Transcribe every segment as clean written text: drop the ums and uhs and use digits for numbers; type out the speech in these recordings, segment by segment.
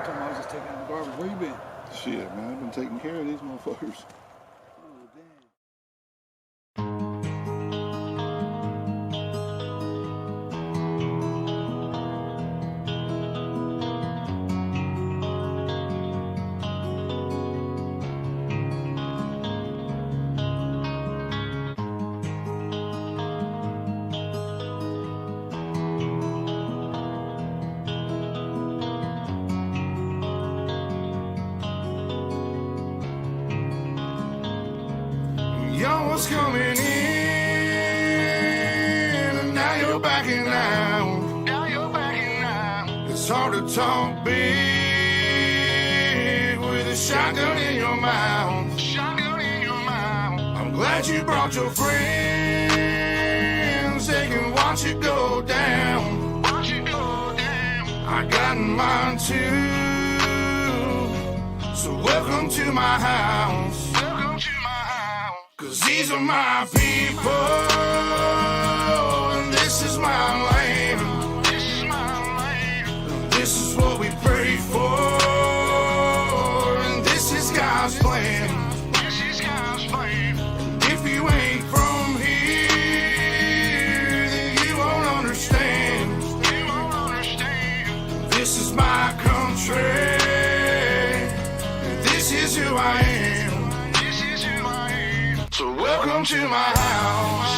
Told him I was just taking out the garbage. Where you been? Shit, man, I've been taking care of these motherfuckers. Oh, damn. Y'all was coming in, and now you're backing out. Now you're backing out. It's hard to talk big with a shotgun in your mouth. Shotgun in your mouth. I'm glad you brought your friends. They can watch it go down. Watch it go down. I got mine too. So welcome to my house. Welcome to my house. 'Cause these are my people, and this is my land. This is my land. And this is what we pray for, and this is God's plan. This is God's plan. And if you ain't from here, then you won't understand. You won't understand. This is my country, and this is who I am. So welcome to my house.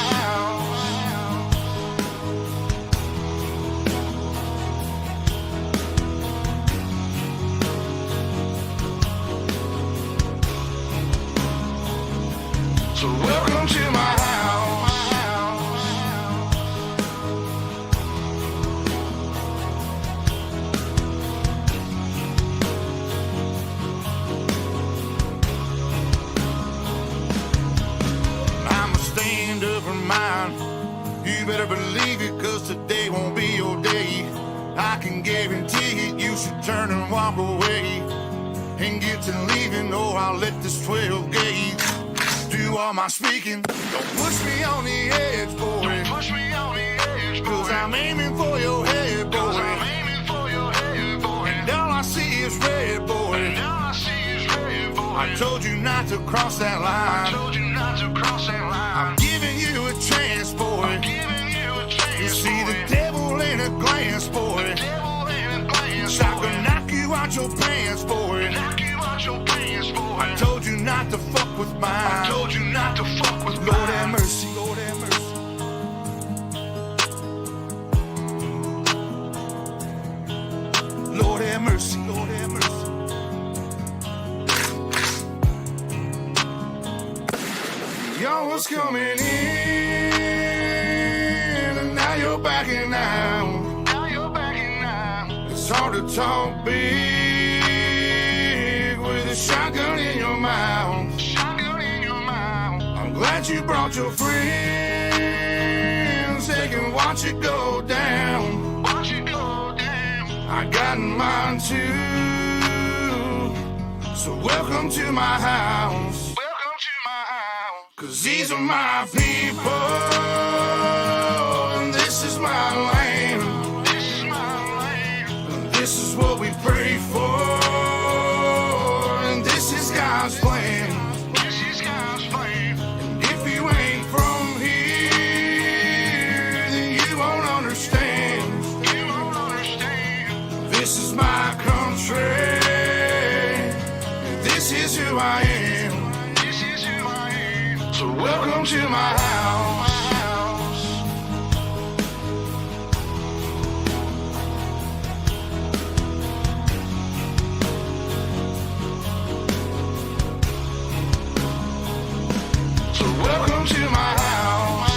So welcome to my house. Mine. You better believe it, 'cause today won't be your day. I can guarantee it, you should turn and walk away and get to leaving, or I'll let this 12 gauge do all my speaking. Don't push me on the edge, boy. Don't push me on the edge, boy. 'Cause I'm aiming for your head, boy. 'Cause I'm aiming for your head, boy. And all I see is red, boy. And all I see is red, boy. I told you not to cross that line. I told you not to cross that line. I'm giving you a chance, boy. I'm giving you a chance. You see the devil in a glance, boy. The devil in a glance, boy. I can knock you out your pants, boy. Knock you out your pants, boy. I told you not to fuck with mine. I told you not to fuck with mine. Lord have mercy, Lord have mercy. Lord have mercy, Lord have mercy. Y'all was coming in, and now you're backing out. Now you're backing out. It's hard to talk big with a shotgun in your mouth. Shotgun in your mouth. I'm glad you brought your friends. They can watch it go down. Watch it go down. I got mine too. So welcome to my house. 'Cause these are my people, and this is my land. This is my land. And this is what we pray for, and this is God's plan. This is God's plan. And if you ain't from here, then you won't understand. You won't understand. This is my country, and this is who I am. So welcome to my house. So welcome to my house.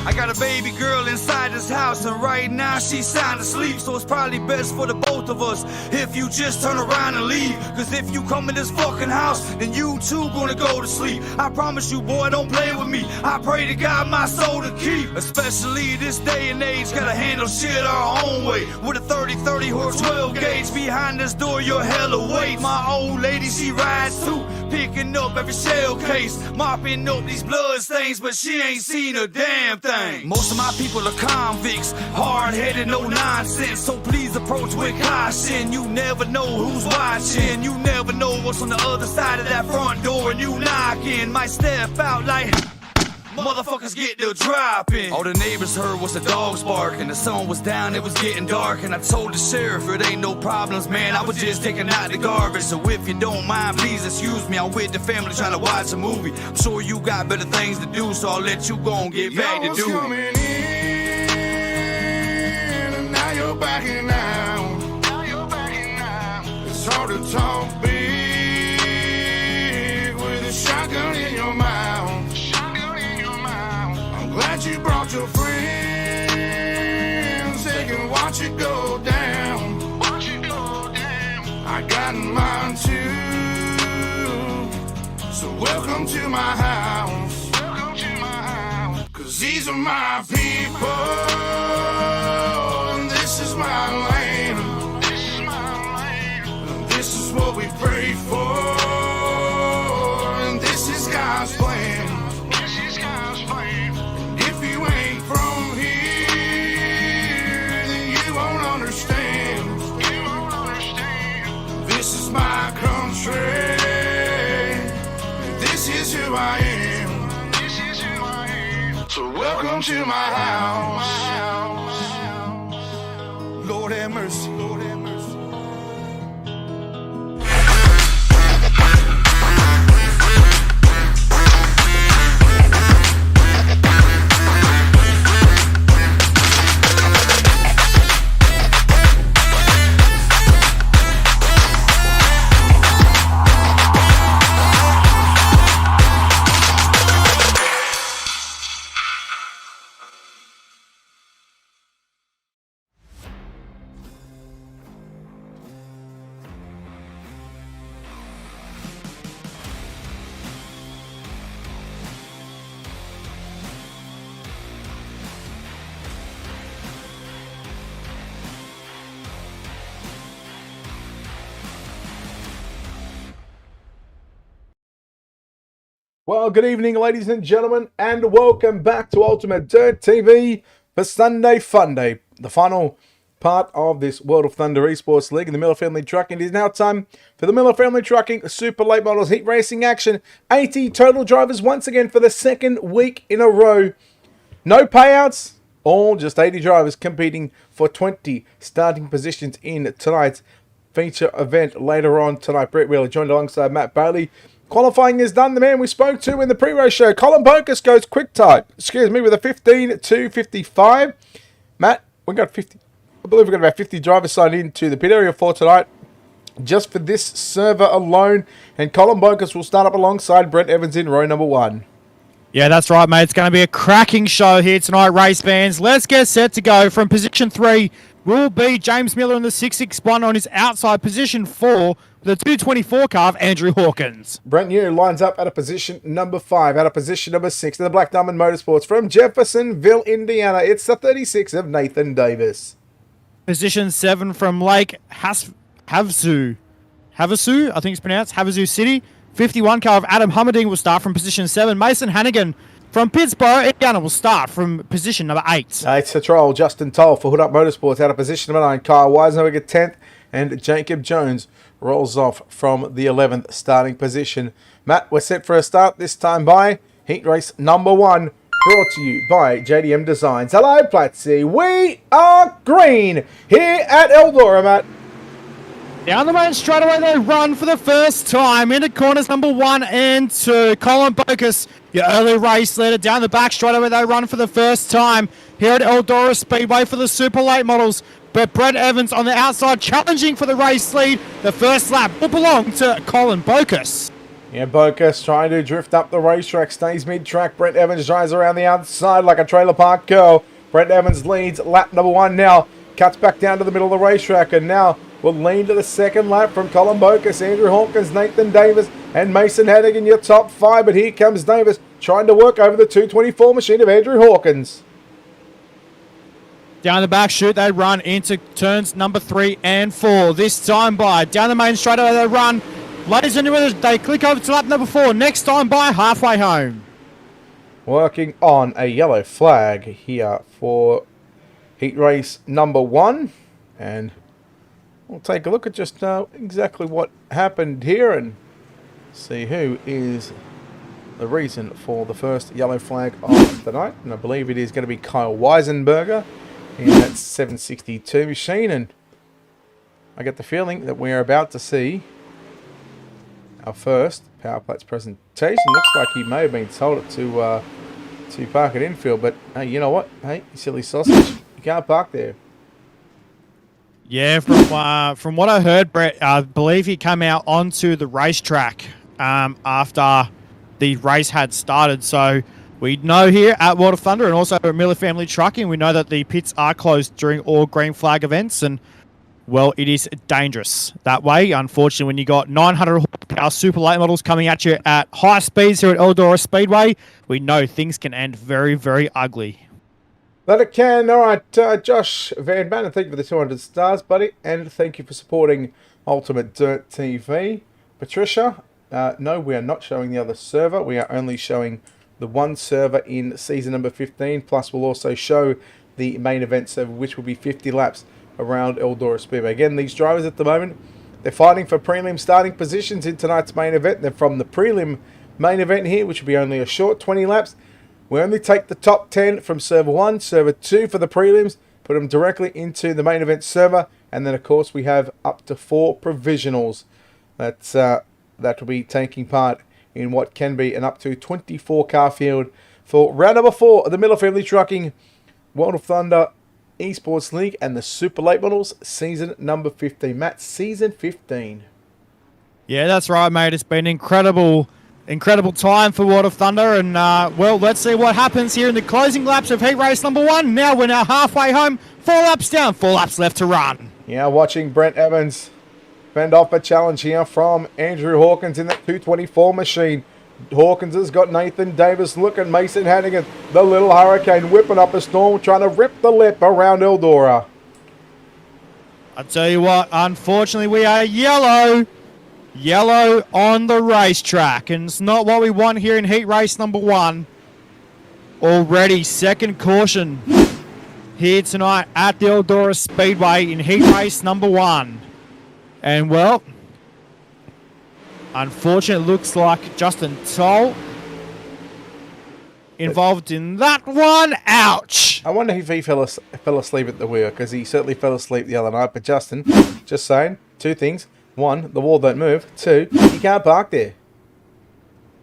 I got a baby girl inside this house, and right now she's sound asleep. So it's probably best for the both of us if you just turn around and leave. Cause if you come in this fucking house, then you too gonna go to sleep. I promise you, boy, don't play with me. I pray to God my soul to keep. Especially this day and age, gotta handle shit our own way. With a 30-30 horse 12 gauge behind this door, you're hella weight. My old lady, she rides too, picking up every shell case, mopping up these blood stains, but she ain't seen a damn thing. Most of my people are convicts, hard-headed, no nonsense. So please approach with caution. You never know who's watching. You never know what's on the other side of that front door, and you knocking. Might step out like motherfuckers get the dropping. All the neighbors heard was the dogs barking. The sun was down, it was getting dark, and I told the sheriff it ain't no problems, man. I was just taking out the garbage. So if you don't mind, please excuse me. I'm with the family trying to watch a movie. I'm sure you got better things to do, so I'll let you go and get back to doing. Coming in, and now you're backing out. It's hard to talk big with a shotgun in your mouth. Glad you brought your friends, they can watch it go down. I got mine too, so welcome to my house. Cause these are my people, and this is my land. And this is what we pray for, and this is God's plan. From here, then you won't understand. This is my country. This is who I am. So welcome to my house. Lord have mercy. Lord have mercy. Well, good evening, ladies and gentlemen, and welcome back to Ultimate Dirt TV for Sunday Fun Day, the final part of this World of Thunder Esports League in the Miller Family Trucking. It is now time for the Miller Family Trucking Super Late Models Heat Racing action. 80 total drivers once again for the second week in a row. No payouts, all just 80 drivers competing for 20 starting positions in tonight's feature event later on tonight. Brett Wheeler joined alongside Matt Bailey. Qualifying is done. The man we spoke to in the pre-race show, Colin Bocas, goes quick type. With a 15.255. Matt, we got 50. I believe we've got about 50 drivers signed into the pit area for tonight, just for this server alone. And Colin Bocas will start up alongside Brent Evans in row number 1. Yeah, that's right, mate. It's going to be a cracking show here tonight, race fans. Let's get set to go. From position 3 will be James Miller in the 661 on his outside. Position 4, the 224 car of Andrew Hawkins. Brent New lines up at a position number 5. Out of position number 6 in the Black Diamond Motorsports from Jeffersonville, Indiana. It's the 36 of Nathan Davis. Position 7 from Lake Havasu, I think it's pronounced, Havasu City. 51 car of Adam Hummerding will start from position 7. Mason Hannigan from Pittsburgh, Indiana will start from position number 8. It's the troll, Justin Toll for Hood Up Motorsports out of position number 9. Kyle Weisenberger 10th, and Jacob Jones rolls off from the 11th starting position. Matt, we're set for a start this time by heat race number 1, brought to you by JDM Designs. Hello, Platsy. We are green here at Eldora, Matt. Down the main straightaway, they run for the first time into corners number 1 and 2. Colin Bocas, your early race leader. Down the back straightaway, they run for the first time here at Eldora Speedway for the super late models. But Brett Evans on the outside challenging for the race lead. The first lap will belong to Colin Bocas. Yeah, Bocas trying to drift up the racetrack, stays mid-track. Brent Evans drives around the outside like a trailer park girl. Brent Evans leads lap number 1 now. Cuts back down to the middle of the racetrack and now will lean to the second lap from Colin Bocas, Andrew Hawkins, Nathan Davis and Mason Hannigan, your top 5. But here comes Davis trying to work over the 224 machine of Andrew Hawkins. Down the back chute, they run into turns number 3 and 4. This time by down the main straightaway, they run. Ladies and gentlemen, they click over to lap number 4. Next time by halfway home. Working on a yellow flag here for heat race number 1. And we'll take a look at just exactly what happened here and see who is the reason for the first yellow flag of the night. And I believe it is going to be Kyle Weisenberger in that 762 machine. And I get the feeling that we're about to see our first power plates presentation. Looks like he may have been told it to park at infield. But hey, you know what? Hey, you silly sausage. You can't park there. Yeah, from what I heard, Brett, I believe he came out onto the racetrack after the race had started. So we know here at World of Thunder and also at Miller Family Trucking, we know that the pits are closed during all green flag events. And, well, it is dangerous that way. Unfortunately, when you got 900 horsepower super late models coming at you at high speeds here at Eldora Speedway, we know things can end very, very ugly. That it can. All right, Josh Van Bannen, thank you for the 200 stars, buddy. And thank you for supporting Ultimate Dirt TV. Patricia, no, we are not showing the other server. We are only showing the one server in season number 15. Plus, we'll also show the main event server, which will be 50 laps around Eldora Speedway. Again, these drivers at the moment, they're fighting for prelim starting positions in tonight's main event. They're from the prelim main event here, which will be only a short 20 laps. We only take the top 10 from server 1, server 2 for the prelims, put them directly into the main event server, and then of course we have up to 4 provisionals that will be taking part in what can be an up to 24 car field for round number 4 of the Miller Family Trucking World of Thunder Esports League and the Super Late Models season number 15. Matt, season 15. Yeah, that's right, mate. It's been incredible time for World of Thunder, and well, let's see what happens here in the closing laps of heat race number 1. Now we're halfway home, 4 laps down, 4 laps left to run. Yeah, watching Brent Evans fend off a challenge here from Andrew Hawkins in that 224 machine. Hawkins has got Nathan Davis. Look at Mason Hannigan, the little hurricane whipping up a storm, trying to rip the lip around Eldora. I tell you what, unfortunately we are yellow on the racetrack, and it's not what we want here in heat race number 1. Already second caution here tonight at the Eldora Speedway in heat race number 1. And well, unfortunately, it looks like Justin Toll involved in that one. Ouch! I wonder if he fell asleep at the wheel, because he certainly fell asleep the other night. But Justin, just saying, 2 things. 1, the wall don't move. 2, you can't park there.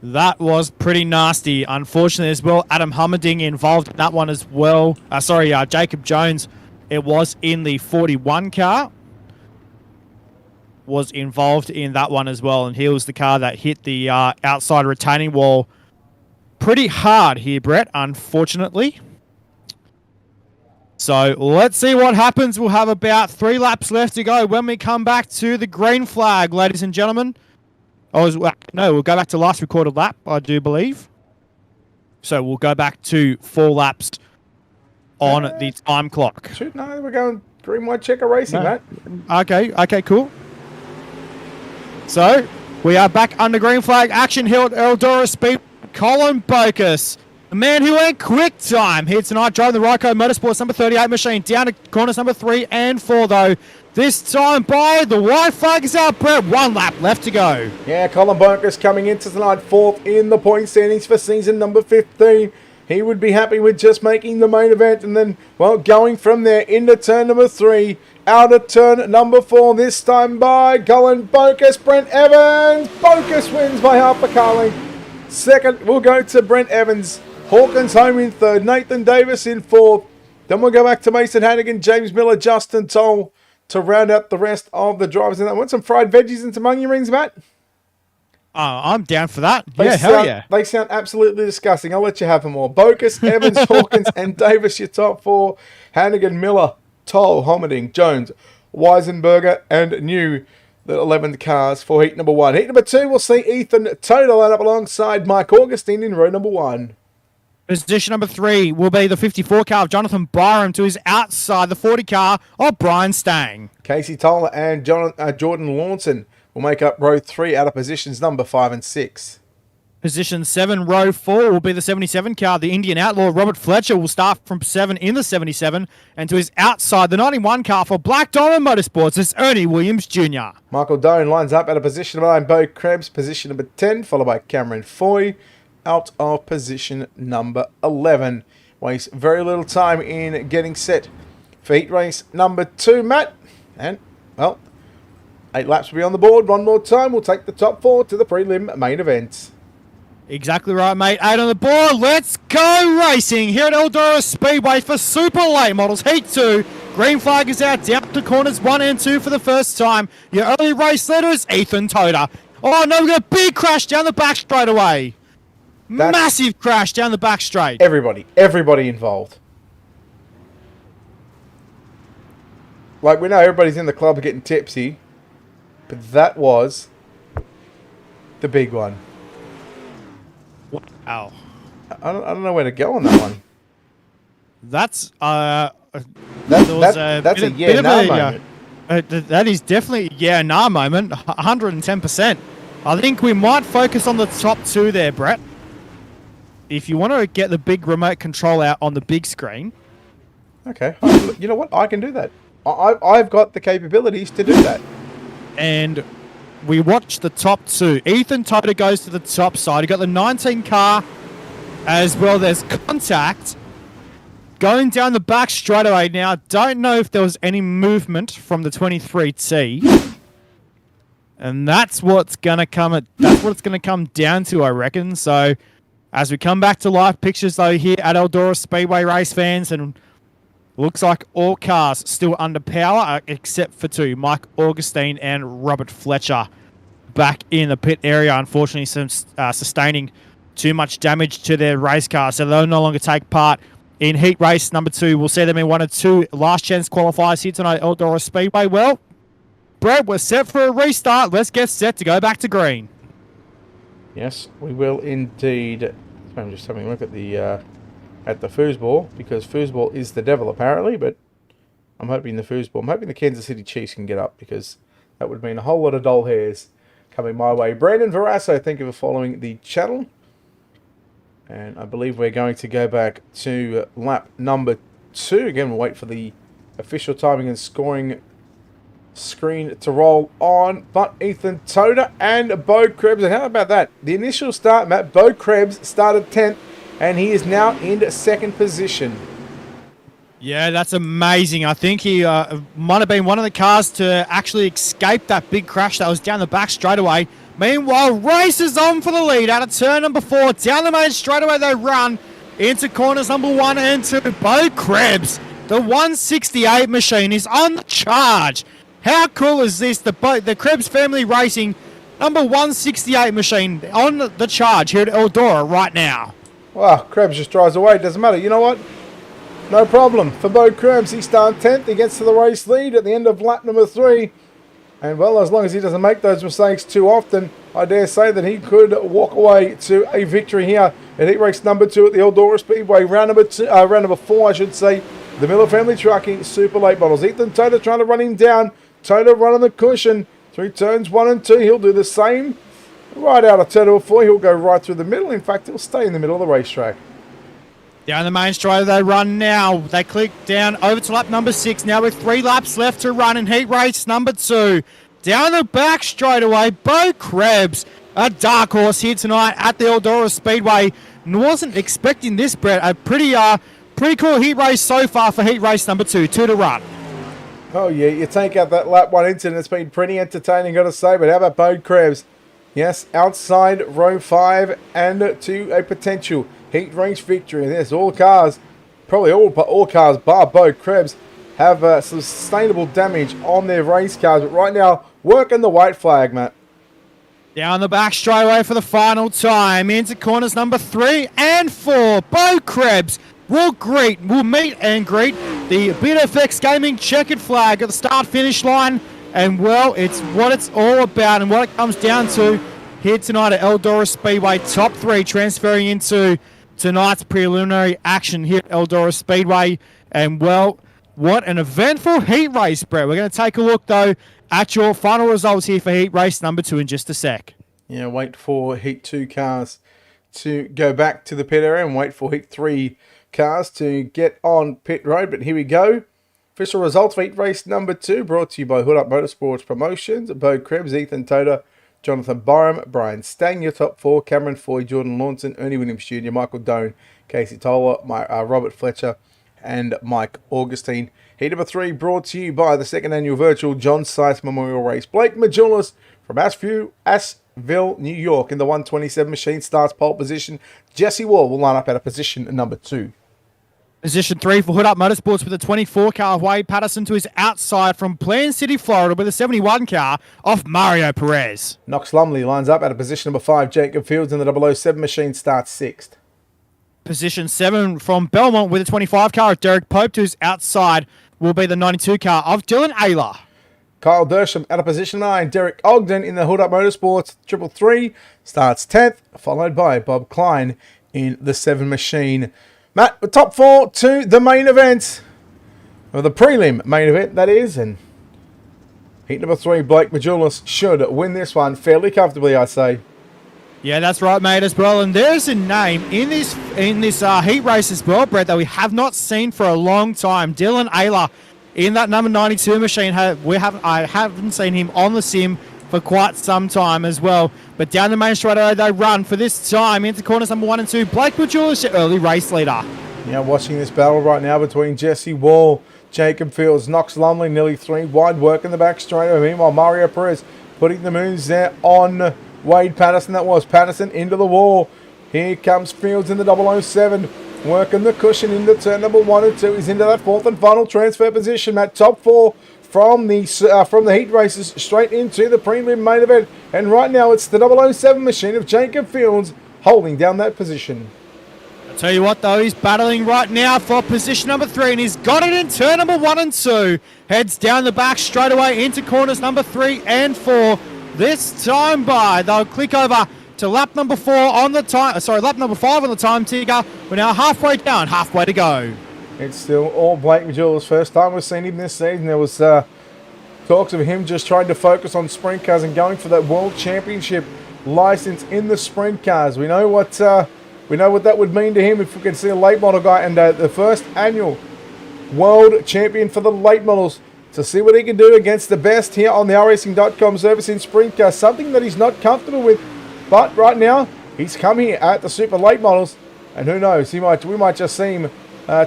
That was pretty nasty. Unfortunately as well, Adam Hummerding involved in that one as well. Jacob Jones, it was in the 41 car, was involved in that one as well. And he was the car that hit the outside retaining wall pretty hard here, Brett, unfortunately. So let's see what happens. We'll have about 3 laps left to go when we come back to the green flag, ladies and gentlemen. We'll go back to last recorded lap, I do believe. So we'll go back to 4 laps on the time clock. No, we're going green, white, checker racing, Matt. Okay, cool. So we are back under green flag action here at Eldora Speed. Colin Bocas, the man who went quick time here tonight, driving the Ryco Motorsports number 38 machine down to corners number 3 and 4, though. This time by the white flag is out, Brett. 1 lap left to go. Yeah, Colin Bocas coming into tonight 4th in the point standings for season number 15. He would be happy with just making the main event and then, well, going from there into turn number 3. Out of turn number 4, this time by Colin Bocas. Brent Evans. Bocas wins by half a car length. Second, we'll go to Brent Evans. Hawkins home in 3rd. Nathan Davis in 4th. Then we'll go back to Mason Hannigan, James Miller, Justin Toll to round out the rest of the drivers. And I want some fried veggies and some onion rings, Matt. I'm down for that. They Yeah, hell yeah. They sound absolutely disgusting. I'll let you have them all. Bocus, Evans, Hawkins, and Davis, your top four. Hannigan, Miller, Toll, Homerding, Jones, Weisenberger, and New, the 11th cars for heat number 1. Heat number 2, we'll see Ethan Toda line up alongside Mike Augustine in row number 1. Position number 3 will be the 54 car of Jonathan Byram to his outside, the 40 car of Brian Stang. Casey Toller and Jordan Lawson will make up row 3 out of positions number 5 and 6. Position 7, row 4 will be the 77 car. The Indian Outlaw, Robert Fletcher, will start from 7 in the 77. And to his outside, the 91 car for Black Diamond Motorsports is Ernie Williams Jr. Michael Doan lines up at a position number 9, Bo Krebs, position number 10, followed by Cameron Foy, out of position number 11. Wastes very little time in getting set for heat race number 2, Matt. And, well, 8 laps will be on the board. One more time, we'll take the top 4 to the prelim main event. Exactly right, mate. 8 on the board. Let's go racing here at Eldora Speedway for Super Late Models Heat 2. Green flag is out down to corners 1 and 2 for the first time. Your early race leader is Ethan Toda. Oh, no, we've got a big crash down the back straight away. Massive crash down the back straight. Everybody involved. Like, we know everybody's in the club getting tipsy, but that was the big one. Wow. I don't know where to go on that one. That's That's a yeah, no moment. That is definitely a yeah, nah moment. 110%. I think we might focus on the top 2 there, Brett. If you want to get the big remote control out on the big screen. Okay. You know what? I can do that. I've got the capabilities to do that. And we watch the top 2. Ethan Toda goes to the top side. You got the 19 car as well. There's contact going down the back straight away. Now, don't know if there was any movement from the 23T. And that's what's gonna come. That's what it's gonna come down to, I reckon. So, as we come back to live pictures though here at Eldora Speedway, race fans, and looks like all cars still under power except for 2, Mike Augustine and Robert Fletcher, back in the pit area. Unfortunately, sustaining too much damage to their race car, so they'll no longer take part in heat race number 2. We'll see them in 1 or 2 last chance qualifiers here tonight at Eldora Speedway. Well, Brett, we're set for a restart. Let's get set to go back to green. Yes, we will indeed. I'm just having a look at the foosball, because foosball is the devil apparently, but I'm hoping the Kansas City Chiefs can get up, because that would mean a whole lot of doll hairs coming my way. Brandon Verasso, thank you for following the channel. And I believe we're going to go back to lap number 2. Again, we'll wait for the official timing and scoring screen to roll on. But Ethan Toda and Bo Krebs, and how about that? The initial start, Matt, Bo Krebs started 10th, and he is now in 2nd position. Yeah, that's amazing. I think he might have been one of the cars to actually escape that big crash that was down the back straightaway. Meanwhile, race is on for the lead out of turn number 4. Down the main straightaway they run into corners number 1 and 2. Bo Krebs, the 168 machine, is on the charge. How cool is this? The Krebs family racing number 168 machine on the charge here at Eldora right now. Wow, Krebs just drives away. Doesn't matter. You know what? No problem. For Bo Krebs, he started 10th. He gets to the race lead at the end of lap number 3. And, well, as long as he doesn't make those mistakes too often, I dare say that he could walk away to a victory here at heat race number 2 at the Eldora Speedway. Round number 4, I should say. The Miller family trucking super late models. Ethan Toda trying to run him down. Toda running the cushion through turns 1 and 2. He'll do the same. Right out of turn number 4, he'll go right through the middle. In fact, he'll stay in the middle of the racetrack. Down the main straight they run now. They click down over to lap number 6. Now with 3 laps left to run in heat race number 2. Down the back straightaway, Bo Krebs, a dark horse here tonight at the Eldora Speedway. Wasn't expecting this, Brett. A pretty cool heat race so far for heat race number 2. 2 to run. Oh, yeah, you take out that lap 1 incident. It's been pretty entertaining, got to say. But how about Bo Krebs? Yes, outside row 5 and to a potential heat race victory. There's all cars, probably all cars bar Bo Krebs, have sustainable damage on their race cars. But right now, working the white flag, Matt. Down the back straightaway for the final time. Into corners number 3 and 4. Bo Krebs will meet and greet the BitFX Gaming checkered flag at the start-finish line. And, well, it's what it's all about and what it comes down to here tonight at Eldora Speedway. Top 3 transferring into tonight's preliminary action here at Eldora Speedway. And, well, what an eventful heat race, Brett. We're going to take a look, though, at your final results here for heat race number 2 in just a sec. Yeah, wait for heat 2 cars to go back to the pit area and wait for heat 3 cars to get on pit road. But here we go. Official results for heat race number 2 brought to you by Hood Up Motorsports Promotions. Bo Krebs, Ethan Toda, Jonathan Barham, Brian Stang, your top 4, Cameron Foy, Jordan Lawson, Ernie Williams Jr., Michael Doan, Casey Toller, Robert Fletcher, and Mike Augustine. Heat number 3 brought to you by the 2nd annual virtual John Sykes Memorial Race. Blake Majulis from Asheville, New York in the 127 machine starts pole position. Jesse Wall will line up at a position number 2. Position 3 for Hood Up Motorsports with a 24 car of Wade Patterson to his outside from Plant City, Florida with a 71 car of Mario Perez. Knox Lumley lines up at a position number 5. Jacob Fields in the 007 machine starts 6th. Position 7 from Belmont with a 25 car of Derek Pope to his outside will be the 92 car of Dylan Ayler. Kyle Dersham at a position 9. Derek Ogden in the Hood Up Motorsports 333 starts 10th, followed by Bob Klein in the 7 machine. Matt, the top 4 to the main event. Or the prelim main event, that is. And heat number 3, Blake Majulis should win this one fairly comfortably, I'd say. Yeah, that's right, mate, as well. And there's a name in this heat race as well, Brett, that we have not seen for a long time. Dylan Ayler in that number 92 machine. I haven't seen him on the sim for quite some time as well. But down the main straightaway they run for this time into corners number 1 and 2. Blake Majulis, your early race leader. Yeah, watching this battle right now between Jesse Wall, Jacob Fields, Knox Lumley, nearly 3 wide work in the back straightaway. Meanwhile, Mario Perez putting the moves there on Wade Patterson. That was Patterson into the wall. Here comes Fields in the 007. Working the cushion into turn number 1 and 2. He's into that 4th and final transfer position. Matt, top 4 from the heat races straight into the prelim main event. And right now it's the 007 machine of Jacob Fields holding down that position. I'll tell you what, though, he's battling right now for position number 3, and he's got it in turn number 1 and 2. Heads down the back straight away into corners number 3 and 4. This time they'll click over to lap number 4 on the time. Lap number 5 on the time ticker. We're now halfway down, halfway to go. It's still all Blake Majulis. First time we've seen him this season. There was talks of him just trying to focus on sprint cars and going for that world championship license in the sprint cars. We know what that would mean to him if we could see a late model guy and the first annual world champion for the late models. To see what he can do against the best here on the iRacing.com service in sprint cars, something that he's not comfortable with. But right now, he's come here at the super late models, and who knows, we might just see him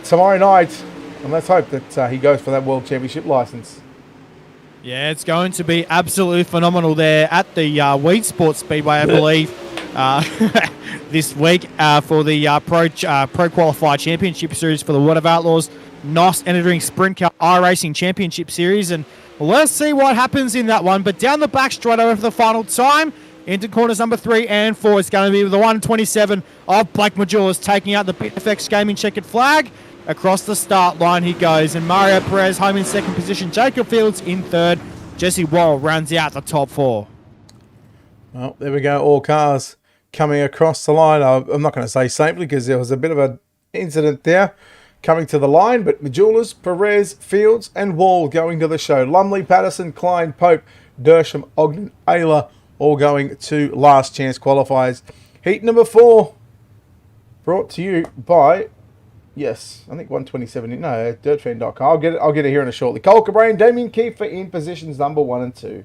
tomorrow night, and let's hope that he goes for that world championship license. Yeah, it's going to be absolutely phenomenal there at the Weed Sports Speedway, I believe, this week for the Pro Qualified Championship Series for the World of Outlaws. NOS entering Sprint Car iRacing Championship Series, and let's see what happens in that one. But down the back straight over for the final time into corners number 3 and 4. It's going to be with the 127 of Blake Majulis taking out the BitFX Gaming checkered flag. Across the start line he goes, and Mario Perez home in 2nd position. Jacob Fields in 3rd. Jesse Wall rounds out the top 4. Well, there we go. All cars coming across the line. I'm not going to say safely because there was a bit of an incident there coming to the line, but Majulis, Perez, Fields, and Wall going to the show. Lumley, Patterson, Klein, Pope, Dersham, Ogden, Ayler, all going to last chance qualifiers. Heat number 4, brought to you by, yes, I think 127, no, dirtfan.com. I'll get it here in a shortly. Cole Cabrain, Damien Kiefer in positions number 1 and 2.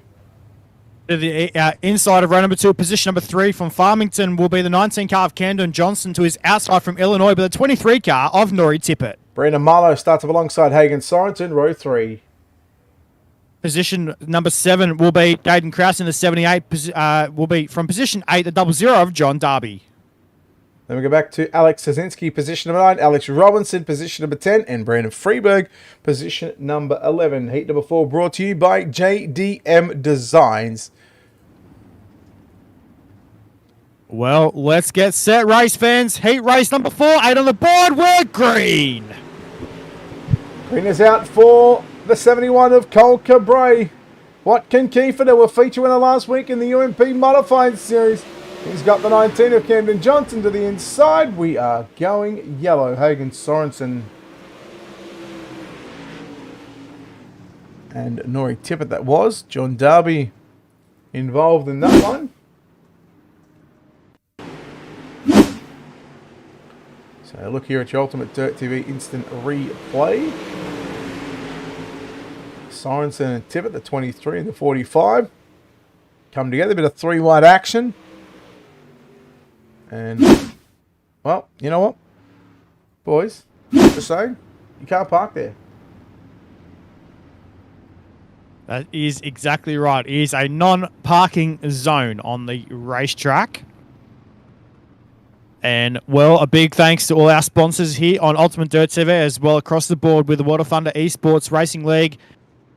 The inside of row number 2, position number 3 from Farmington will be the 19 car of Camden Johnson to his outside from Illinois, but the 23 car of Nori Tippett. Brandon Marlowe starts up alongside Hagen Sorensen, row 3. Position number 7 will be Gaden Krause in the 78, will be from position 8, the 00 of John Darby. Then we go back to Alex Sazinski, position number 9, Alex Robinson, position number 10, and Brandon Freeberg, position number 11. Heat number 4 brought to you by JDM Designs. Well, let's get set, race fans. Heat race number 4, 8 on the board. We're green. Green is out for the 71 of Cole Cabray. What can Kiefer do? A feature winner last week in the UMP Modified Series. He's got the 19 of Camden Johnson to the inside. We are going yellow. Hagen Sorensen and Nori Tippett, that was. John Darby involved in that one. So look here at your Ultimate Dirt TV instant replay. Sorensen and Tippett, the 23 and the 45. Come together, a bit of 3-wide action. And, well, you know what? Boys, just saying, you can't park there. That is exactly right. It is a non-parking zone on the racetrack. And, well, a big thanks to all our sponsors here on Ultimate Dirt TV as well across the board with the War of Thunder Esports Racing League.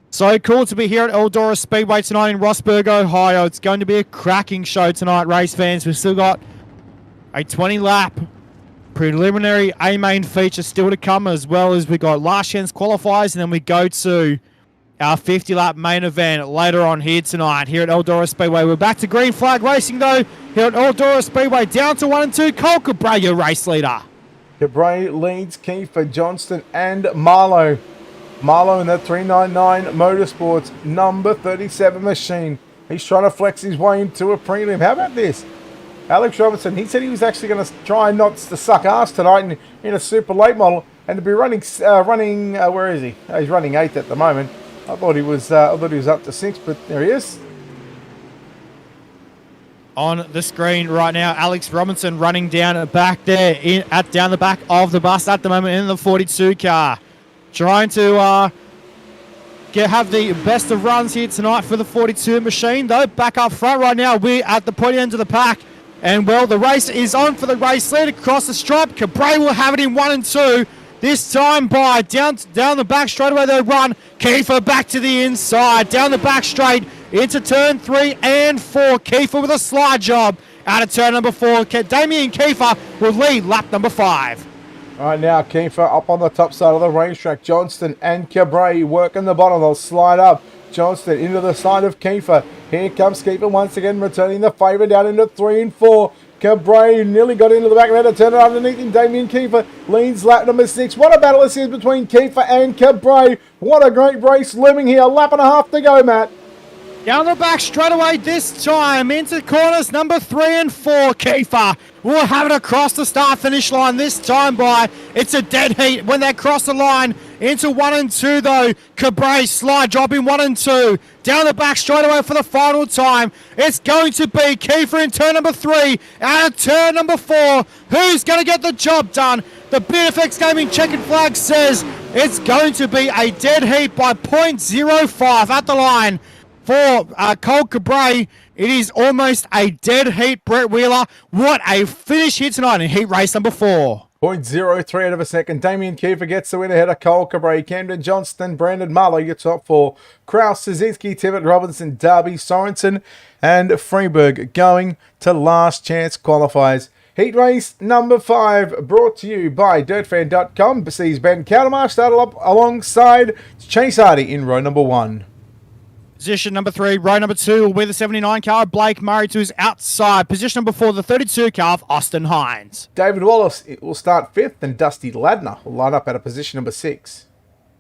So cool to be here at Eldora Speedway tonight in Rossburg, Ohio. It's going to be a cracking show tonight, race fans. We've still got a 20-lap preliminary A-main feature still to come, as well as we got last chance qualifiers, and then we go to our 50-lap main event later on here tonight here at Eldora Speedway. We're back to green flag racing, though, here at Eldora Speedway. Down to 1 and 2, Cole Cabray, your race leader. Cabray leads Kiefer, Johnston, and Marlowe. Marlowe in the 399 Motorsports number 37 machine. He's trying to flex his way into a prelim. How about this? Alex Robertson, he said he was actually going to try not to suck ass tonight in a super late model and to be running, where is he? He's running 8th at the moment. I thought he was up to 6, but there he is. On the screen right now, Alex Robinson running down back there, down the back of the bus at the moment in the 42 car. Trying to have the best of runs here tonight for the 42 machine, though. Back up front right now, we're at the pointy end of the pack. And, well, the race is on for the race lead across the stripe. Cabray will have it in 1 and 2. This time by down the back straight away they run. Kiefer back to the inside. Down the back straight into turn 3 and 4. Kiefer with a slide job out of turn number 4. Damien Kiefer will lead lap number 5. All right, now Kiefer up on the top side of the racetrack. Johnston and Cabray working the bottom. They'll slide up. Johnston into the side of Kiefer. Here comes Kiefer once again, returning the favour down into 3 and 4. Cabray nearly got into the back and had to turn it underneath him. Damien Kiefer leads lap number 6. What a battle this is between Kiefer and Cabray. What a great race looming here. A lap and a half to go, Matt. Down the back straight away this time into corners number 3 and 4. Kiefer will have it across the start-finish line this time by. It's a dead heat when they cross the line into 1 and 2 though. Cabray slide drop in 1 and 2. Down the back straight away for the final time. It's going to be Kiefer in turn number 3. Out of turn number 4. Who's going to get the job done? The BFX Gaming checkered flag says it's going to be a dead heat by 0.05 at the line. For Cole Cabray, it is almost a dead heat, Brett Wheeler. What a finish here tonight in heat race number 4. 0.03 out of a second. Damien Kiefer gets the win ahead of Cole Cabray. Camden Johnston, Brandon Marlowe gets top 4. Kraus, Szynski, Tippett, Robinson, Darby, Sorensen, and Freeberg going to last chance qualifiers. Heat race number 5 brought to you by DirtFan.com. Sees Ben Cowdermarsh started up alongside Chase Hardy in row number 1. Position number 3, row number 2 will be the 79 car of Blake Murray to his outside. Position number 4, the 32 car of Austin Hines. David Wallace will start 5th and Dusty Ladner will line up at a position number 6.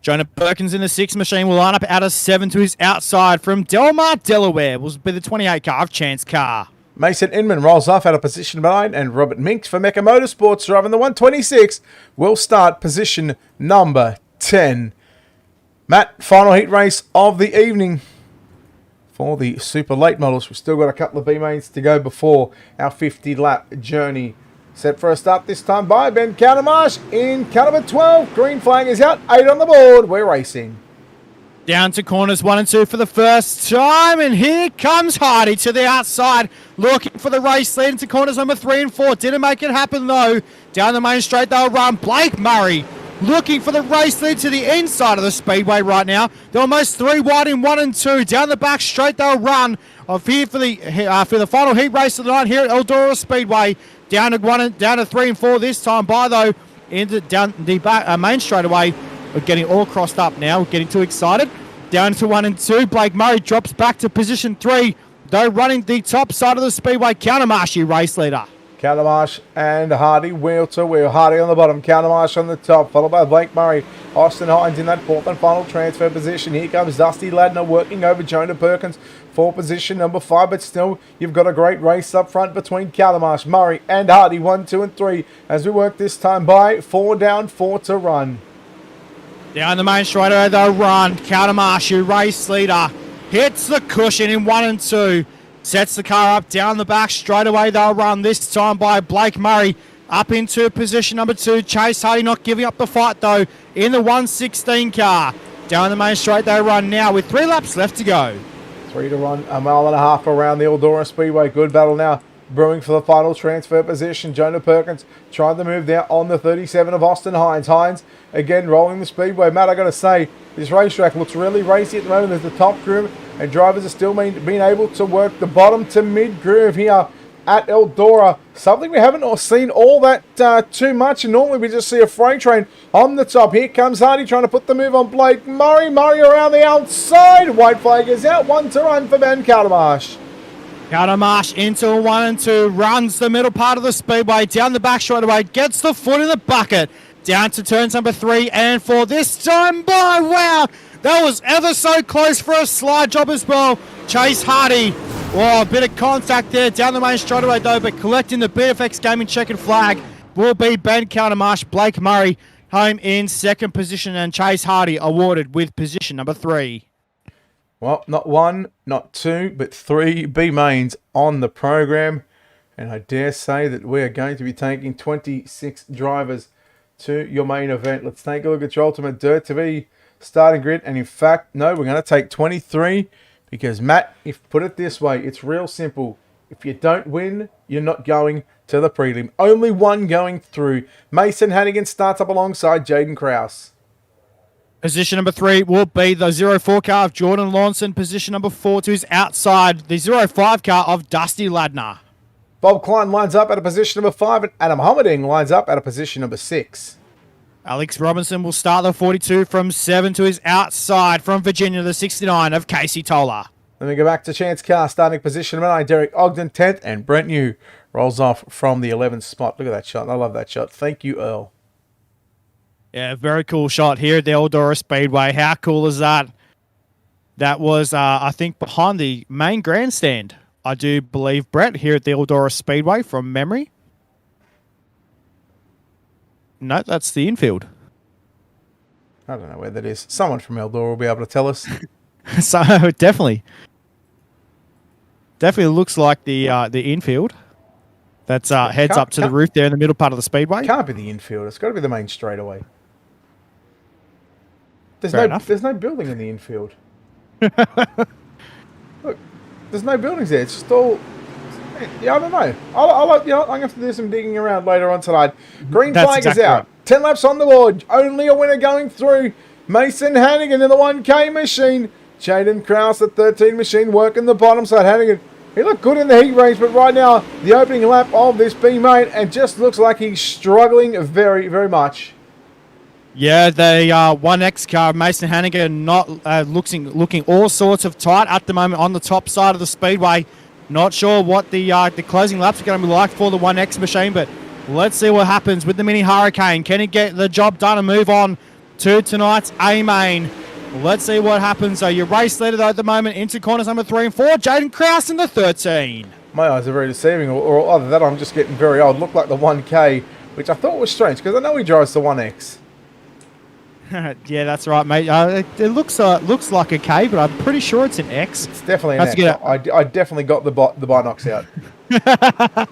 Jonah Perkins in the 6 machine will line up out of 7 to his outside. From Delmar, Delaware will be the 28 car of Chance Carr. Mason Inman rolls off out of position number 9 and Robert Minks for Mecca Motorsports driving the 126 will start position number 10. Matt, final heat race of the evening. For the super late models, we've still got a couple of B-mains to go before our 50-lap journey. Set for a start this time by Ben Cowdermarsh in car number 12. Green flag is out, 8 on the board. We're racing. Down to corners 1 and 2 for the first time, and here comes Hardy to the outside, looking for the race lead into corners number 3 and 4. Didn't make it happen though. Down the main straight they'll run. Blake Murray looking for the race lead to the inside of the speedway right now. They're almost 3 wide in 1 and 2. Down the back straight, they'll run off here for the final heat race of the night here at Eldora Speedway. Down to 3 and 4 this time by, though, down the back, main straightaway. We're getting all crossed up now. We're getting too excited. Down to 1 and 2. Blake Murray drops back to position 3. Though running the top side of the speedway, Countermarsh, race leader. Countermarsh and Hardy wheel to wheel. Hardy on the bottom, Countermarsh on the top, followed by Blake Murray. Austin Hines in that fourth and final transfer position. Here comes Dusty Ladner working over Jonah Perkins for position number 5, but still you've got a great race up front between Countermarsh, Murray and Hardy, 1, 2 and 3 as we work this time by. 4 down, 4 to run. Down the main straightaway they'll run. Countermarsh, race leader, hits the cushion in 1 and 2. Sets the car up down the back straightaway. They'll run this time by Blake Murray. Up into position number 2. Chase Hardy not giving up the fight though in the 116 car. Down the main straight they run now with 3 laps left to go. 3 to run, 1.5 miles around the Eldora Speedway. Good battle now brewing for the final transfer position. Jonah Perkins trying to move there on the 37 of Austin Hines. Hines again rolling the speedway. Matt, I got to say, this racetrack looks really racy at the moment. There's the top groove, and drivers are still being able to work the bottom to mid groove here at Eldora. Something we haven't seen all that too much, and normally we just see a freight train on the top. Here comes Hardy trying to put the move on Blake Murray. Murray around the outside. White flag is out. 1 to run for Ben Countermarsh. Countermarsh into a 1 and 2, runs the middle part of the speedway, down the back straightaway, gets the foot in the bucket, down to turns number 3 and 4. This time by, wow, that was ever so close for a slide job as well. Chase Hardy, a bit of contact there down the main straightaway though, but collecting the BFX Gaming checkered flag will be Ben Countermarsh. Blake Murray home in second position, and Chase Hardy awarded with position number 3. Well, not 1, not 2, but 3 B mains on the program. And I dare say that we are going to be taking 26 drivers to your main event. Let's take a look at your UltimateDirtTV starting grid. And in fact, no, we're going to take 23 because, Matt, if put it this way, it's real simple. If you don't win, you're not going to the prelim. Only one going through. Mason Hannigan starts up alongside Jaden Krause. Position number 3 will be the 04 car of Jordan Lawson. Position number 4 to his outside, the 05 car of Dusty Ladner. Bob Klein lines up at a position number 5, and Adam Hummelding lines up at a position number 6. Alex Robinson will start the 42 from 7 to his outside from Virginia, the 69 of Casey Toller. Then we go back to Chance Carr, starting position number 9, Derek Ogden 10th, and Brent New rolls off from the 11th spot. Look at that shot. I love that shot. Thank you, Earl. Yeah, very cool shot here at the Eldora Speedway. How cool is that? That was, I think, behind the main grandstand, I do believe, Brett, here at the Eldora Speedway from memory. No, that's the infield. I don't know where that is. Someone from Eldora will be able to tell us. So, definitely looks like the infield. That's heads up to the roof there in the middle part of the speedway. Can't be the infield. It's got to be the main straightaway. There's no building in the infield. Look, there's no buildings there. It's just all. Yeah, I don't know. I'm going to have to do some digging around later on tonight. Green flag exactly is out. Right. 10 laps on the board. Only a winner going through. Mason Hannigan in the 1K machine. Jaden Krause, the 13 machine, working the bottom side. Hannigan, he looked good in the heat race, but right now, the opening lap of this B main, and just looks like he's struggling very, very much. Yeah, the 1X car, Mason Hannigan, not looking all sorts of tight at the moment on the top side of the speedway. Not sure what the closing laps are going to be like for the 1X machine, but let's see what happens with the Mini Hurricane. Can he get the job done and move on to tonight's A main? Let's see what happens. So your race leader though at the moment into corners number 3 and 4, Jaden Krause in the 13. My eyes are very deceiving, or either that I'm just getting very old. Looked like the 1K, which I thought was strange because I know he drives the 1X. Yeah, that's right, mate. It looks like a K, but I'm pretty sure it's an X. It's definitely an X. I definitely got the binocs out.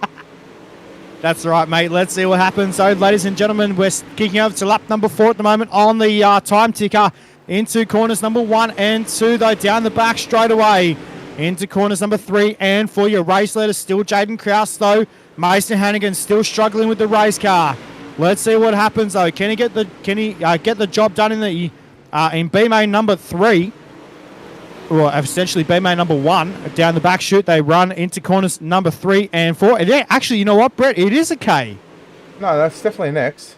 That's right, mate. Let's see what happens. So, ladies and gentlemen, we're kicking over to lap number 4 at the moment on the time ticker. Into corners number 1 and 2, though, down the back straight away. Into corners number 3 and 4. Your race leader still Jaden Krause, though. Mason Hannigan still struggling with the race car. Let's see what happens though. Can he get the job done in the in B main number 3? Well, essentially B main number 1 down the back chute. They run into corners number 3 and 4. And yeah, actually, you know what, Brett? It is a K. No, that's definitely an X.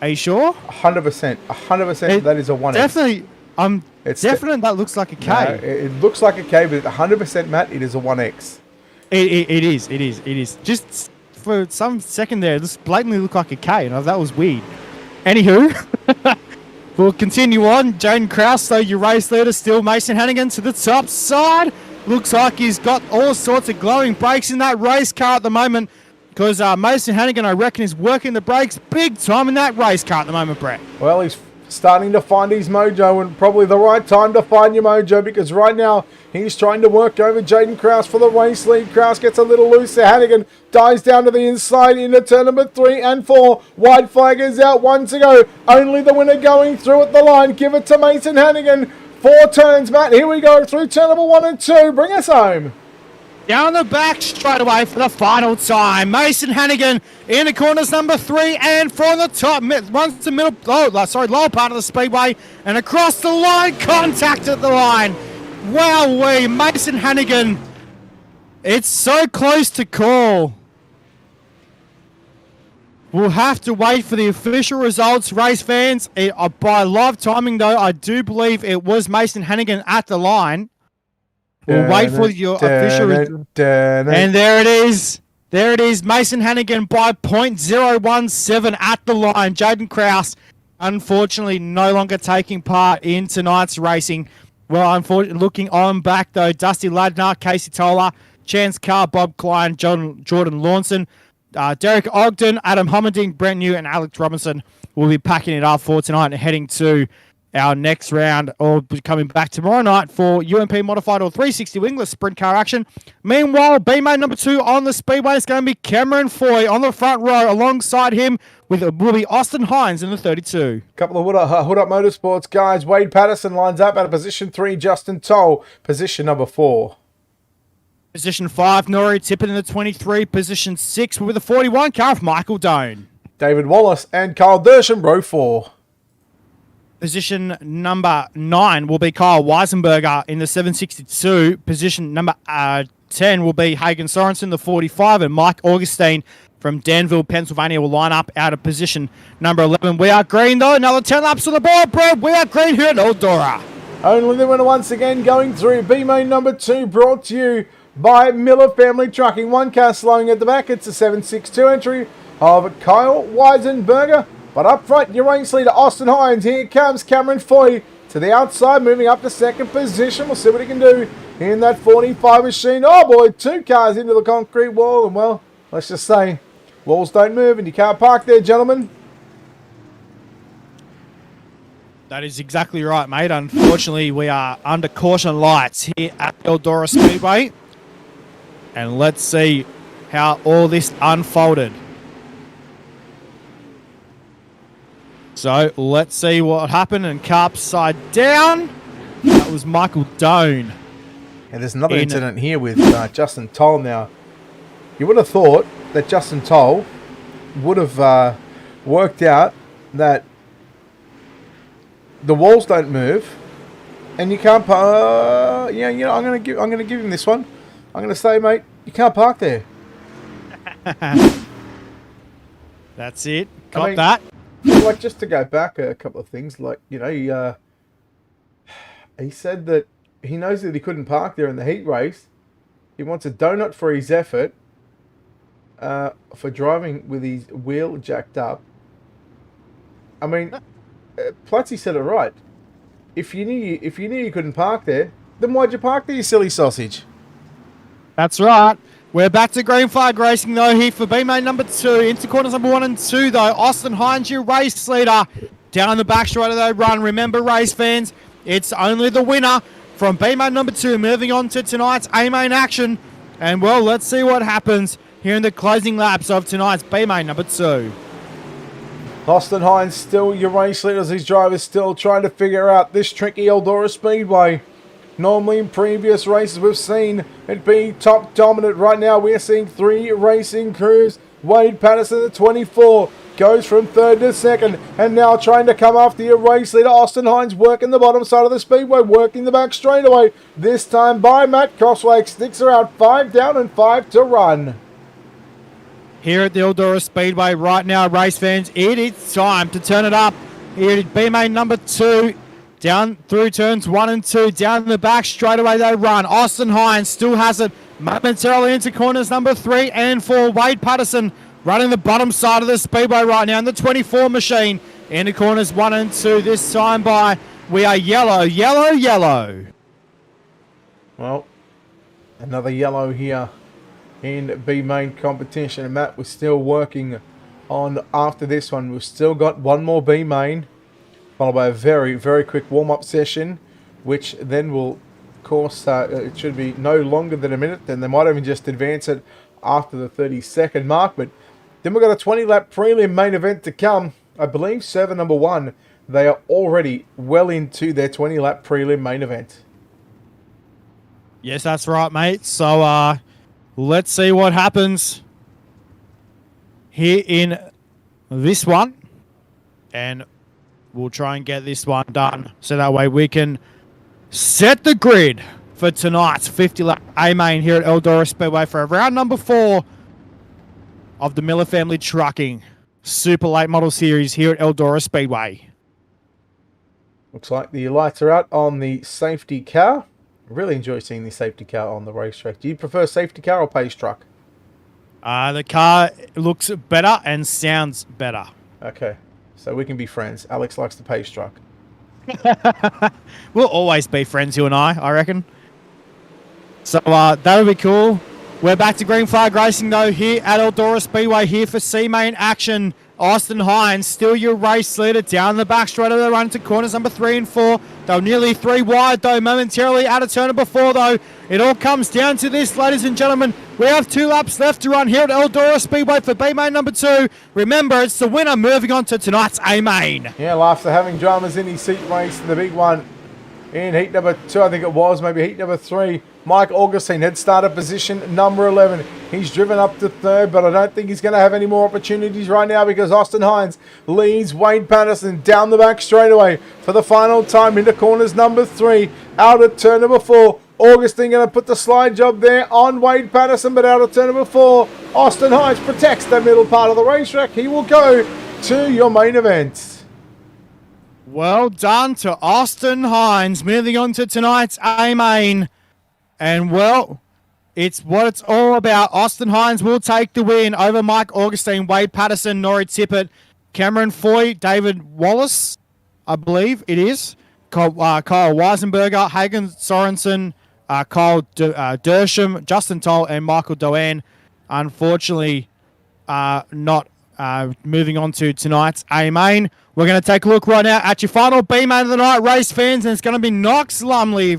Are you sure? 100%. 100% that is a 1X. Definitely. It's definitely that looks like a K. No, it looks like a K, but 100%, Matt, it is a 1X. It is. Just for some second there, this blatantly looked like a K, and that was weird. Anywho, we'll continue on. Jaden Krause, though, your race leader, still Mason Hannigan to the top side. Looks like he's got all sorts of glowing brakes in that race car at the moment, because Mason Hannigan, I reckon, is working the brakes big time in that race car at the moment, Brett. Well, he's starting to find his mojo, and probably the right time to find your mojo, because right now he's trying to work over Jaden Krause for the race lead. Krause gets a little looser. Hannigan dives down to the inside into turn number 3 and 4. White flag is out, 1 to go. Only the winner going through at the line. Give it to Mason Hannigan. 4 turns, Matt. Here we go through turn number 1 and 2. Bring us home. Down the back straight away for the final time. Mason Hannigan in the corners number 3 and 4 on the top. Runs the lower part of the speedway and across the line. Contact at the line. Wowee, Mason Hannigan. It's so close to call. We'll have to wait for the official results, race fans. By live timing, though, I do believe it was Mason Hannigan at the line. We'll wait for your official result. And there it is. There it is. Mason Hannigan by 0.017 at the line. Jaden Krause, unfortunately, no longer taking part in tonight's racing. Well, unfortunately, looking on back, though, Dusty Ladner, Casey Toller, Chance Carr, Bob Klein, Jordan Lawson, Derek Ogden, Adam Hummerding, Brent New, and Alex Robinson will be packing it up for tonight and heading to our next round, or coming back tomorrow night for UMP Modified or 360 wingless sprint car action. Meanwhile, B-main number 2 on the speedway is going to be Cameron Foy on the front row. Alongside him will be Austin Hines in the 32. Couple of Hood Up Motorsports guys. Wade Patterson lines up out of position 3. Justin Toll, position number 4. Position 5, Nori Tippett in the 23. Position 6 will be the 41 car of Michael Doan. David Wallace and Kyle Dersham, row 4. Position number 9 will be Kyle Weisenberger in the 762. Position number 10 will be Hagen Sorensen, the 45, and Mike Augustine from Danville, Pennsylvania will line up out of position number 11. We are green, though. Another 10 laps on the board, bro. We are green here at Eldora. Only the winner once again going through. B-main number 2 brought to you by Miller Family Trucking. 1 car slowing at the back. It's a 762 entry of Kyle Weisenberger. But up front, your race leader, Austin Hines. Here comes Cameron Foy to the outside, moving up to second position. We'll see what he can do in that 45 machine. Oh boy, 2 cars into the concrete wall. And well, let's just say, walls don't move and you can't park there, gentlemen. That is exactly right, mate. Unfortunately, we are under caution lights here at Eldora Speedway. And let's see how all this unfolded. So let's see what happened. And car upside down. That was Michael Doan. And there's another incident here with Justin Toll now. You would have thought that Justin Toll would have worked out that the walls don't move, and you can't park. Yeah, you know, I'm gonna give him this one. I'm gonna say, mate, you can't park there. That's it. Got that. Like, just to go back a couple of things, like, you know, he said that he knows that he couldn't park there in the heat race. He wants a donut for his effort, for driving with his wheel jacked up. I mean, Platzi said it right. If you knew you couldn't park there, then why'd you park there, you silly sausage? That's right. We're back to green flag racing, though, here for B-main number 2. Into corners number 1 and 2, though. Austin Hines, your race leader. Down the back straight of the run. Remember, race fans, it's only the winner from B-main number 2. Moving on to tonight's A-main action. And, well, let's see what happens here in the closing laps of tonight's B-main number 2. Austin Hines still your race leader as his driver's still trying to figure out this tricky Eldora Speedway. Normally in previous races we've seen it be top dominant. Right now we're seeing 3 racing crews Wade Patterson, the 24, goes from third to second, and now trying to come after your race leader, Austin Hines, working the bottom side of the speedway, working the back straightaway. This time by Matt Crosswake, sticks around 5 down and 5 to run. Here at the Eldora Speedway right now, race fans, it is time to turn it up. Here at B-main number 2, down through turns 1 and 2, down the back, straight away they run. Austin Hines still has it momentarily into corners number 3 and 4. Wade Patterson running the bottom side of the speedway right now in the 24 machine. Into corners 1 and 2, this time by, we are yellow, yellow, yellow. Well, another yellow here in B-main competition. And Matt, we're still working on, after this one, we've still got one more B-main, followed by a very, very quick warm-up session, which then will, of course, it should be no longer than a minute, and they might even just advance it after the 30-second mark. But then we've got a 20-lap prelim main event to come. I believe server number 1, they are already well into their 20-lap prelim main event. Yes, that's right, mate. So, let's see what happens here in this one. And we'll try and get this one done so that way we can set the grid for tonight's 50-lap A-main here at Eldora Speedway for round number 4 of the Miller Family Trucking Super Late Model Series here at Eldora Speedway. Looks like the lights are out on the safety car. I really enjoy seeing the safety car on the racetrack. Do you prefer safety car or pace truck? The car looks better and sounds better. Okay, so we can be friends. Alex likes the pace truck. We'll always be friends, you and I reckon. So that would be cool. We're back to green flag racing though here at Eldora Speedway here for C-main action. Austin Hines, still your race leader, down the back straight over the run to corners number 3 and 4. They were nearly 3 wide though, momentarily out of turn number 4 though. It all comes down to this, ladies and gentlemen. We have 2 laps left to run here at Eldora Speedway for B-main number 2. Remember, it's the winner moving on to tonight's A-main. Yeah, well, after having dramas in his seat race, the big one in heat number 2, I think it was, maybe heat number 3. Mike Augustine had started position number 11. He's driven up to 3rd, but I don't think he's going to have any more opportunities right now because Austin Hines leads Wade Patterson down the back straightaway for the final time into corners number 3. Out at turn number 4. Augustine going to put the slide job there on Wade Patterson, but out of turn number 4, Austin Hines protects the middle part of the racetrack. He will go to your main event. Well done to Austin Hines, moving on to tonight's A-main. And, well, it's what it's all about. Austin Hines will take the win over Mike Augustine, Wade Patterson, Norrie Tippett, Cameron Foy, David Wallace, I believe it is, Kyle Weisenberger, Hagen Sorensen, Kyle Dersham, Justin Toll, and Michael Doan. Unfortunately, not moving on to tonight's A-main. We're going to take a look right now at your final B-main of the night, race fans, and it's going to be Knox Lumley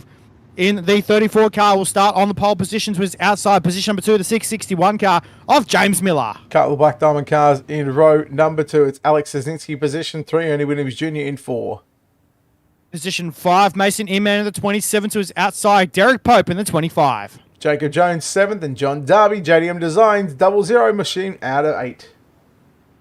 in the 34 car. Will start on the pole positions with outside position number 2, the 661 car of James Miller. Couple of Black Diamond cars in row number 2. It's Alex Zazinski, position 3, Ernie Williams Jr. in 4. Position 5, Mason Inman in the 27 to his outside, Derek Pope in the 25. Jacob Jones 7th and John Darby, JDM Designs 00 machine out of 8.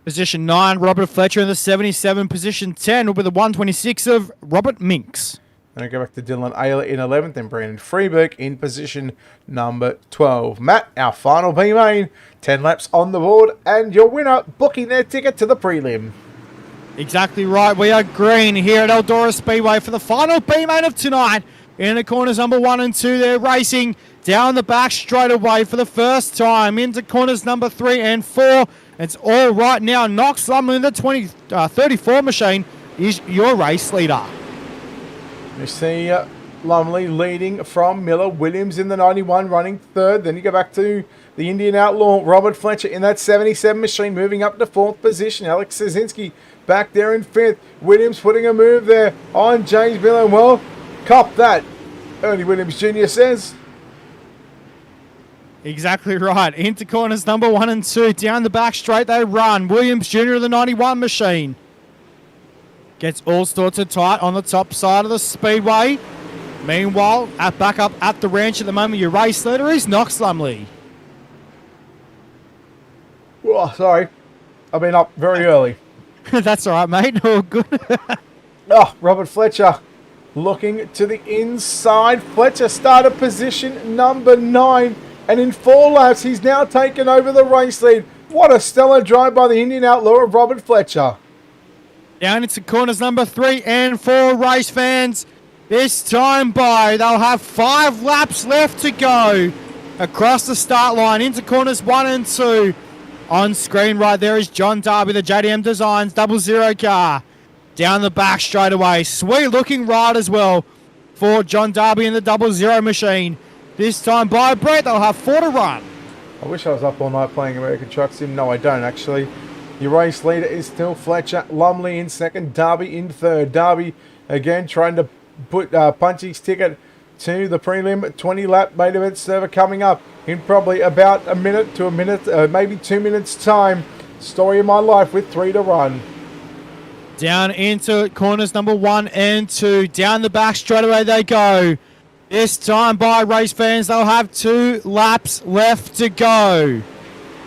Position 9, Robert Fletcher in the 77. Position 10 will be the 126 of Robert Minks. And I go back to Dylan Ayler in 11th and Brandon Freeberg in position number 12. Matt, our final B-main, 10 laps on the board, and your winner booking their ticket to the prelim. Exactly right. We are green here at Eldora Speedway for the final B-main of tonight. In the corners number 1 and 2, they're racing down the back straight away for the first time into corners number 3 and 4. It's all right now. Knox Lumley in the 34 machine is your race leader. You see Lumley leading from Miller. Williams in the 91 running 3rd. Then you go back to the Indian Outlaw. Robert Fletcher in that 77 machine moving up to 4th position. Alex Zazinski back there in 5th. Williams putting a move there on James Miller. Well, cop that, Ernie Williams Jr. says. Exactly right. Into corners number 1 and 2. Down the back straight they run. Williams Jr. of the 91 machine. Gets all sorts of tight on the top side of the speedway. Meanwhile, back up at the ranch at the moment, your race leader is Knox Lumley. Oh, sorry. I've been up very early. That's all right, mate. All good. Oh, Robert Fletcher looking to the inside. Fletcher started position number 9. And in 4 laps, he's now taken over the race lead. What a stellar drive by the Indian outlaw of Robert Fletcher. Down into corners number 3 and 4, race fans. This time by, they'll have 5 laps left to go. Across the start line, into corners 1 and 2. On screen right there is John Darby, the JDM Designs 00 car. Down the back straight away. Sweet looking ride as well for John Darby in the 00 machine. This time by Brett, they'll have 4 to run. I wish I was up all night playing American Truck Sim. No, I don't actually. Your race leader is still Fletcher. Lumley in second. Darby in third. Darby again trying to put punch his ticket to the prelim 20 lap main event server coming up in probably about a minute to a minute, maybe 2 minutes time. Story of my life with 3 to run. Down into corners number 1 and 2. Down the back straight away they go. This time by race fans, they'll have 2 laps left to go.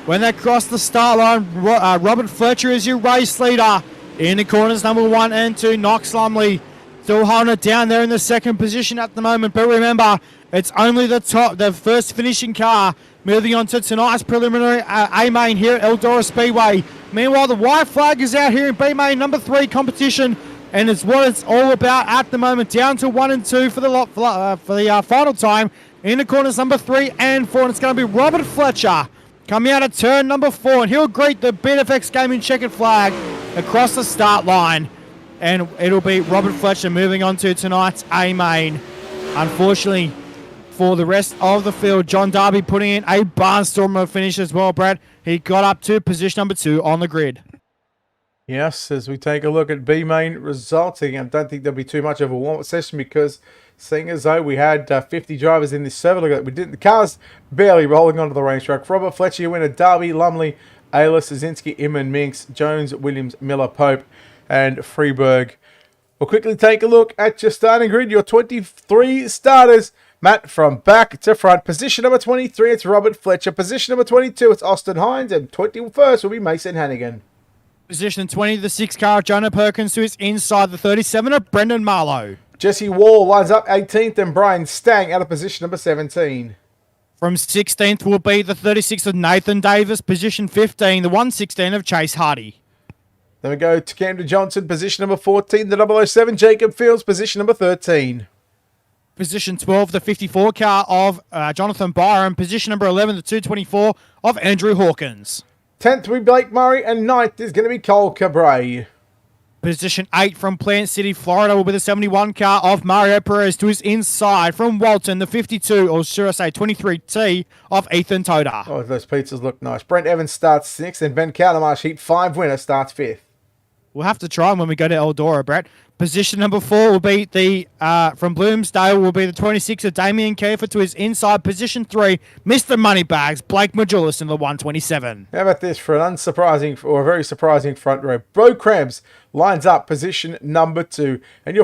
When they cross the start line, Robert Fletcher is your race leader. In the corners number 1 and 2, Knox Lumley still holding it down there in the second position at the moment. But remember, it's only the first finishing car moving on to tonight's preliminary A-main here at Eldora Speedway. Meanwhile, the white flag is out here in B-main number 3 competition. And it's what it's all about at the moment. Down to 1 and 2 for the final time. In the corners number 3 and 4. And it's going to be Robert Fletcher coming out of turn number 4. And he'll greet the BFX Gaming checkered flag across the start line. And it'll be Robert Fletcher moving on to tonight's A-main. Unfortunately, for the rest of the field, John Darby putting in a barnstormer finish as well, Brad. He got up to position number 2 on the grid. Yes, as we take a look at B-main results, I don't think there'll be too much of a warm-up session because seeing as though we had 50 drivers in this server, look at that, we did the cars barely rolling onto the racetrack. Robert Fletcher, your winner, Darby, Lumley, Ayla, Szynski, Inman, Minks, Jones, Williams, Miller, Pope, and Freeberg. We'll quickly take a look at your starting grid, your 23 starters. Matt, from back to front. Position number 23, it's Robert Fletcher. Position number 22, it's Austin Hines. And 21st will be Mason Hannigan. Position 20, the 6 car of Jonah Perkins, who is inside the 37 of Brendan Marlowe. Jesse Wall lines up 18th, and Brian Stang out of position number 17. From 16th will be the 36 of Nathan Davis. Position 15, the 116 of Chase Hardy. Then we go to Camden Johnson, position number 14, the 007, Jacob Fields, position number 13. Position 12, the 54 car of Jonathan Byron. Position number 11, the 224 of Andrew Hawkins. 10th will be Blake Murray, and 9th is going to be Cole Cabray. Position 8 from Plant City, Florida will be the 71 car of Mario Perez to his inside. From Walton, the 52, or should I say 23T of Ethan Toda. Oh, those pizzas look nice. Brent Evans starts 6th, and Ben Cowdermarsh, Heat 5 winner, starts 5th. We'll have to try them when we go to Eldora, Brett. Position number 4 will be the, from Bloomsdale, will be the 26 of Damien Kiefer to his inside. Position 3, Mr. Moneybags, Blake Majulis in the 127. How about this for an unsurprising or a very surprising front row? Bro Krebs lines up position number 2, and your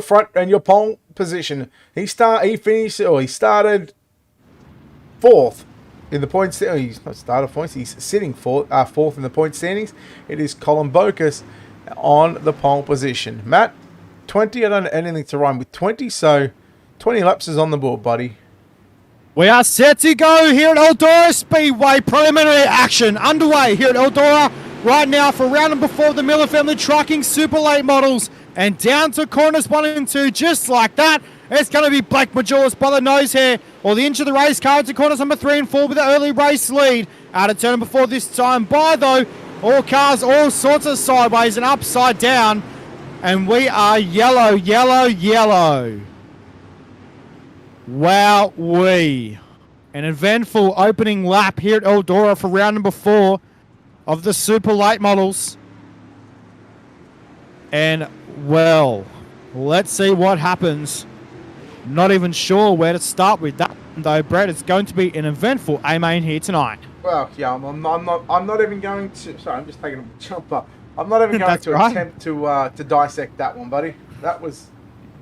pole position. He started 4th in the points. He's not started points. He's sitting 4th in the point standings. It is Colin Bocus on the pole position. Matt, 20. I don't have anything to run with 20, so 20 laps is on the board, buddy. We are set to go here at Eldora Speedway. Preliminary action underway here at Eldora right now for round number 4 of the Miller Family Trucking Super Late Models. And down to corners 1 and 2, just like that. It's going to be Blake Majulis by the nose hair, or the inch of the race car into corners number 3 and 4 with the early race lead. Out of turn number 4 this time by, though. All cars all sorts of sideways and upside down. And we are yellow, yellow, yellow. Wowee. An eventful opening lap here at Eldora for round number 4 of the Super Late Models. And, well, let's see what happens. Not even sure where to start with that, though, Brett. It's going to be an eventful A-main here tonight. Well, yeah, I'm not even going to. Sorry, I'm just taking a jump up. I'm not even going to attempt to dissect that one, buddy. That was.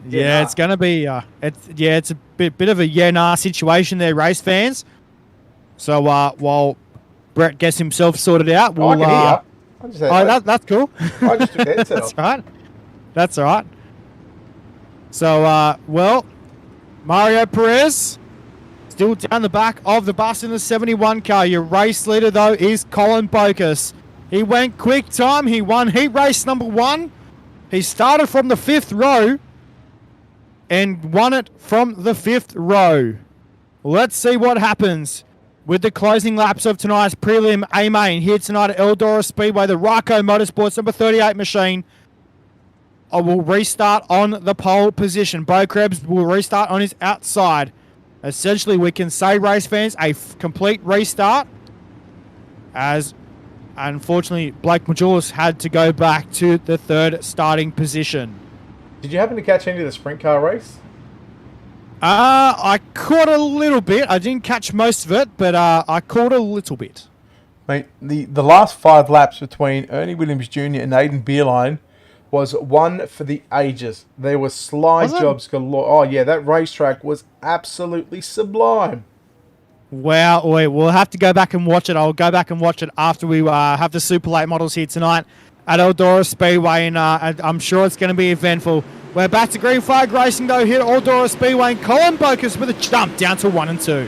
Yeah, it's going to be. It's a bit of a nah situation there, race fans. So while Brett gets himself sorted out, I can hear. I just had, that's cool. I just took the headset That's off. right. That's all right. So, well, Mario Perez still down the back of the bus in the 71 car. Your race leader, though, is Colin Bocus. He went quick time. He won heat race number 1. He started from the 5th row and won it from the 5th row. Let's see what happens with the closing laps of tonight's prelim A main here tonight at Eldora Speedway. The Ryco Motorsports number 38 machine will restart on the pole position. Bo Krebs will restart on his outside. Essentially, we can say, race fans, a complete restart, as unfortunately Blake Majulis had to go back to the 3rd starting position. Did you happen to catch any of the sprint car race? I caught a little bit. I didn't catch most of it, but I caught a little bit. Mate, the last 5 laps between Ernie Williams Jr. and Aidan Beerline was one for the ages. There were slide jobs galore. Oh, yeah, that racetrack was absolutely sublime. Wow, we'll have to go back and watch it. I'll go back and watch it after we have the Super Late models here tonight at Eldora Speedway, and I'm sure it's going to be eventful. We're back to green flag racing, though, here at Eldora Speedway, and Colin Bocus with a jump down to 1 and 2.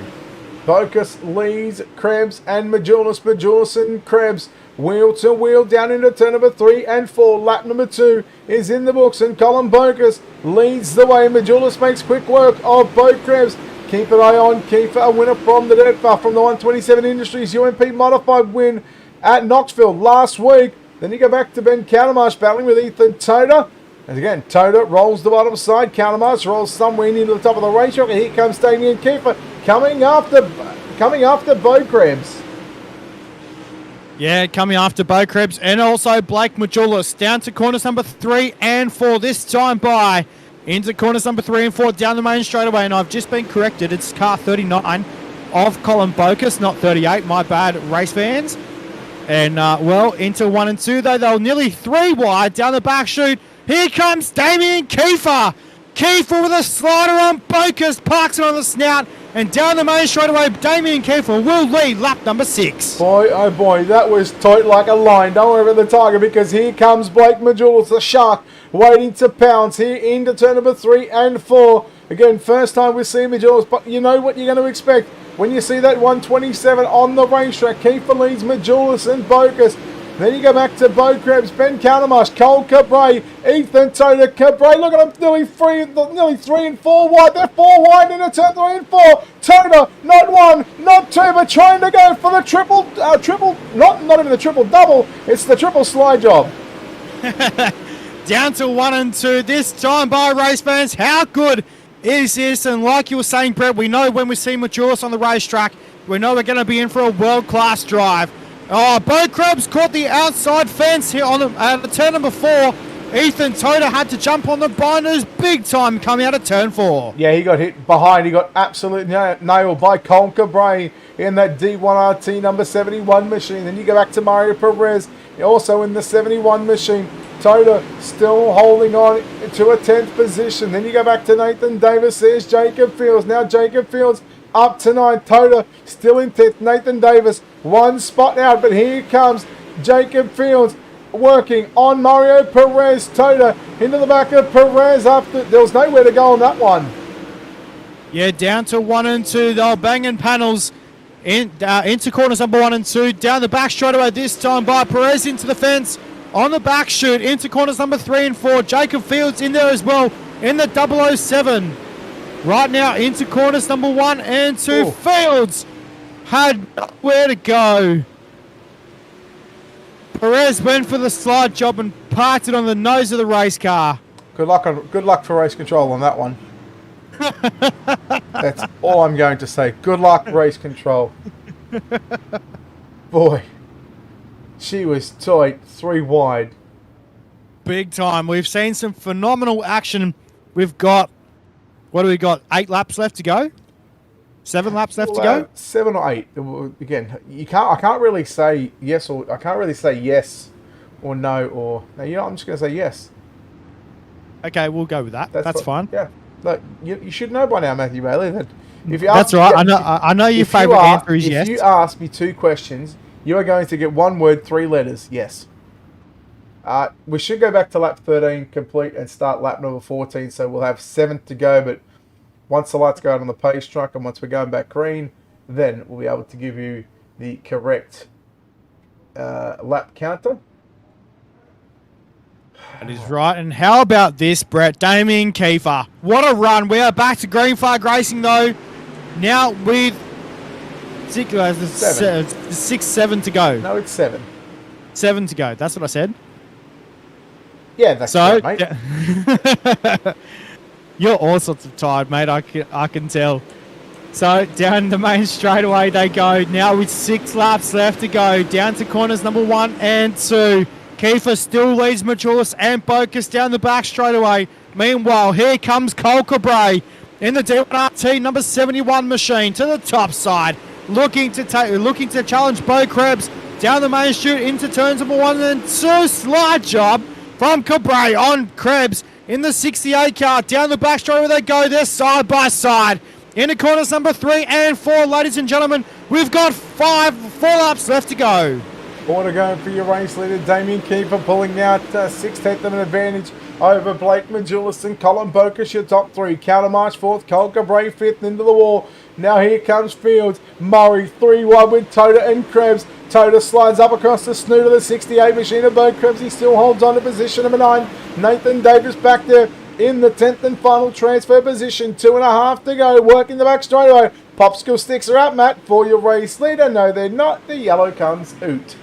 Bocus leads Krebs and Majulis and Krebs wheel to wheel down into turn number 3 and 4. Lap number 2 is in the books, and Colin Bocus leads the way. Majulis makes quick work of Bo Krebs. Keep an eye on Kiefer, a winner from the Dirt Buff from the 127 Industries UMP Modified win at Knoxville last week. Then you go back to Ben Countermarsh battling with Ethan Toda. And again, Toda rolls the bottom side. Countermarsh rolls somewhere near the top of the racetrack. And here comes Damien Kiefer coming after Bo Krebs. Yeah, coming after Bo Krebs and also Blake Majulis down to corners number 3 and 4 this time by into corners number 3 and 4 down the main straightaway. And I've just been corrected. It's car 39 of Colin Bocus, not 38. My bad, race fans. And, well, into 1 and 2, though. They're nearly 3 wide down the back chute. Here comes Damien Kiefer. Kiefer with a slider on Bocus, parks it on the snout. And down the main straightaway, Damien Kiefer will lead lap number 6. Boy, oh boy, that was tight like a line. Don't worry about the Tiger, because here comes Blake Majulis, the shark, waiting to pounce here into turn number 3 and 4. Again, first time we've seen Majulis, but you know what you're going to expect when you see that 127 on the racetrack. Kiefer leads Majulis and Bocus. Then you go back to Bo Krebs, Ben Countermarsh, Cole Cabray, Ethan Toda. Cabray, look at them, nearly 3 and 4 wide. They're 4 wide into turn 3 and 4. Toda, not 1, not 2, but trying to go for the triple, not even the triple double. It's the triple slide job. Down to 1 and 2 this time by race fans. How good is this? And like you were saying, Brett, we know when we see Majulis on the racetrack, we know we're going to be in for a world-class drive. Oh, Bo Krebs caught the outside fence here on the turn number 4. Ethan Toda had to jump on the binders big time coming out of turn 4. Yeah, he got hit behind. He got absolutely nailed by Cole Cabray in that D1RT number 71 machine. Then you go back to Mario Perez, also in the 71 machine. Toda still holding on to a 10th position. Then you go back to Nathan Davis. There's Jacob Fields. Now Jacob Fields up to 9. Toda still in 10th. Nathan Davis 1 spot out. But here comes Jacob Fields working on Mario Perez. Toda into the back of Perez. There was nowhere to go on that one. Yeah, down to 1 and 2. They're banging panels into corners number 1 and 2. Down the back straightaway this time by Perez into the fence. On the back chute into corners number 3 and 4. Jacob Fields in there as well in the 007. Right now into corners number 1 and 2. Ooh. Fields had nowhere to go. Perez went for the slide job and parked it on the nose of the race car. Good luck for race control on that one. That's all I'm going to say. Good luck, race control. Boy, she was tight, 3 wide. Big time. We've seen some phenomenal action. We've got, what do we got? 8 laps left to go? 7 laps left to go? 7 or 8. Again, I can't really say yes or no or no. You know, I'm just going to say yes. Okay, we'll go with that. That's fine. Yeah. Look, you should know by now, Matthew Bailey, that if you that's right. I know your favourite answer is yes. If you ask me 2 questions, You are going to get one word, 3 letters. Yes. We should go back to lap 13, complete, and start lap number 14. So we'll have 7 to go. But once the lights go out on the pace truck and once we're going back green, then we'll be able to give you the correct lap counter. That is right. And how about this, Brett? Damien Kiefer. What a run. We are back to green flag racing, though. Now with 7 to go. No, it's 7. 7 to go. That's what I said. Yeah, that's right, mate. You're all sorts of tired, mate. I can tell. So down the main straightaway they go. Now with 6 laps left to go. Down to corners number 1 and 2. Kiefer still leads Majulis and Bocas down the back straightaway. Meanwhile, here comes Cole Cabray in the D1RT number 71 machine to the top side. Looking to challenge Bo Krebs down the main chute into turns number 1 and 2. Slide job from Cabray on Krebs in the 68 car. Down the back straightaway they go. They're side by side. Into corners number 3 and 4, ladies and gentlemen. We've got 4 laps left to go. Order going for your race leader, Damien Kiefer, pulling out 6/10 of an advantage over Blake Majulis and Colin Bocas, your top 3. Counter march 4th, Cole Cabray 5th into the wall. Now here comes Fields. Murray 3 wide with Tota and Krebs. Tota slides up across the snoot of the 68 machine of Bo Krebs. He still holds on to position number 9. Nathan Davis back there in the 10th and final transfer position. 2.5 to go. Working the back straightaway. Popsicle sticks are up, Matt, for your race leader. No, they're not. The yellow comes out.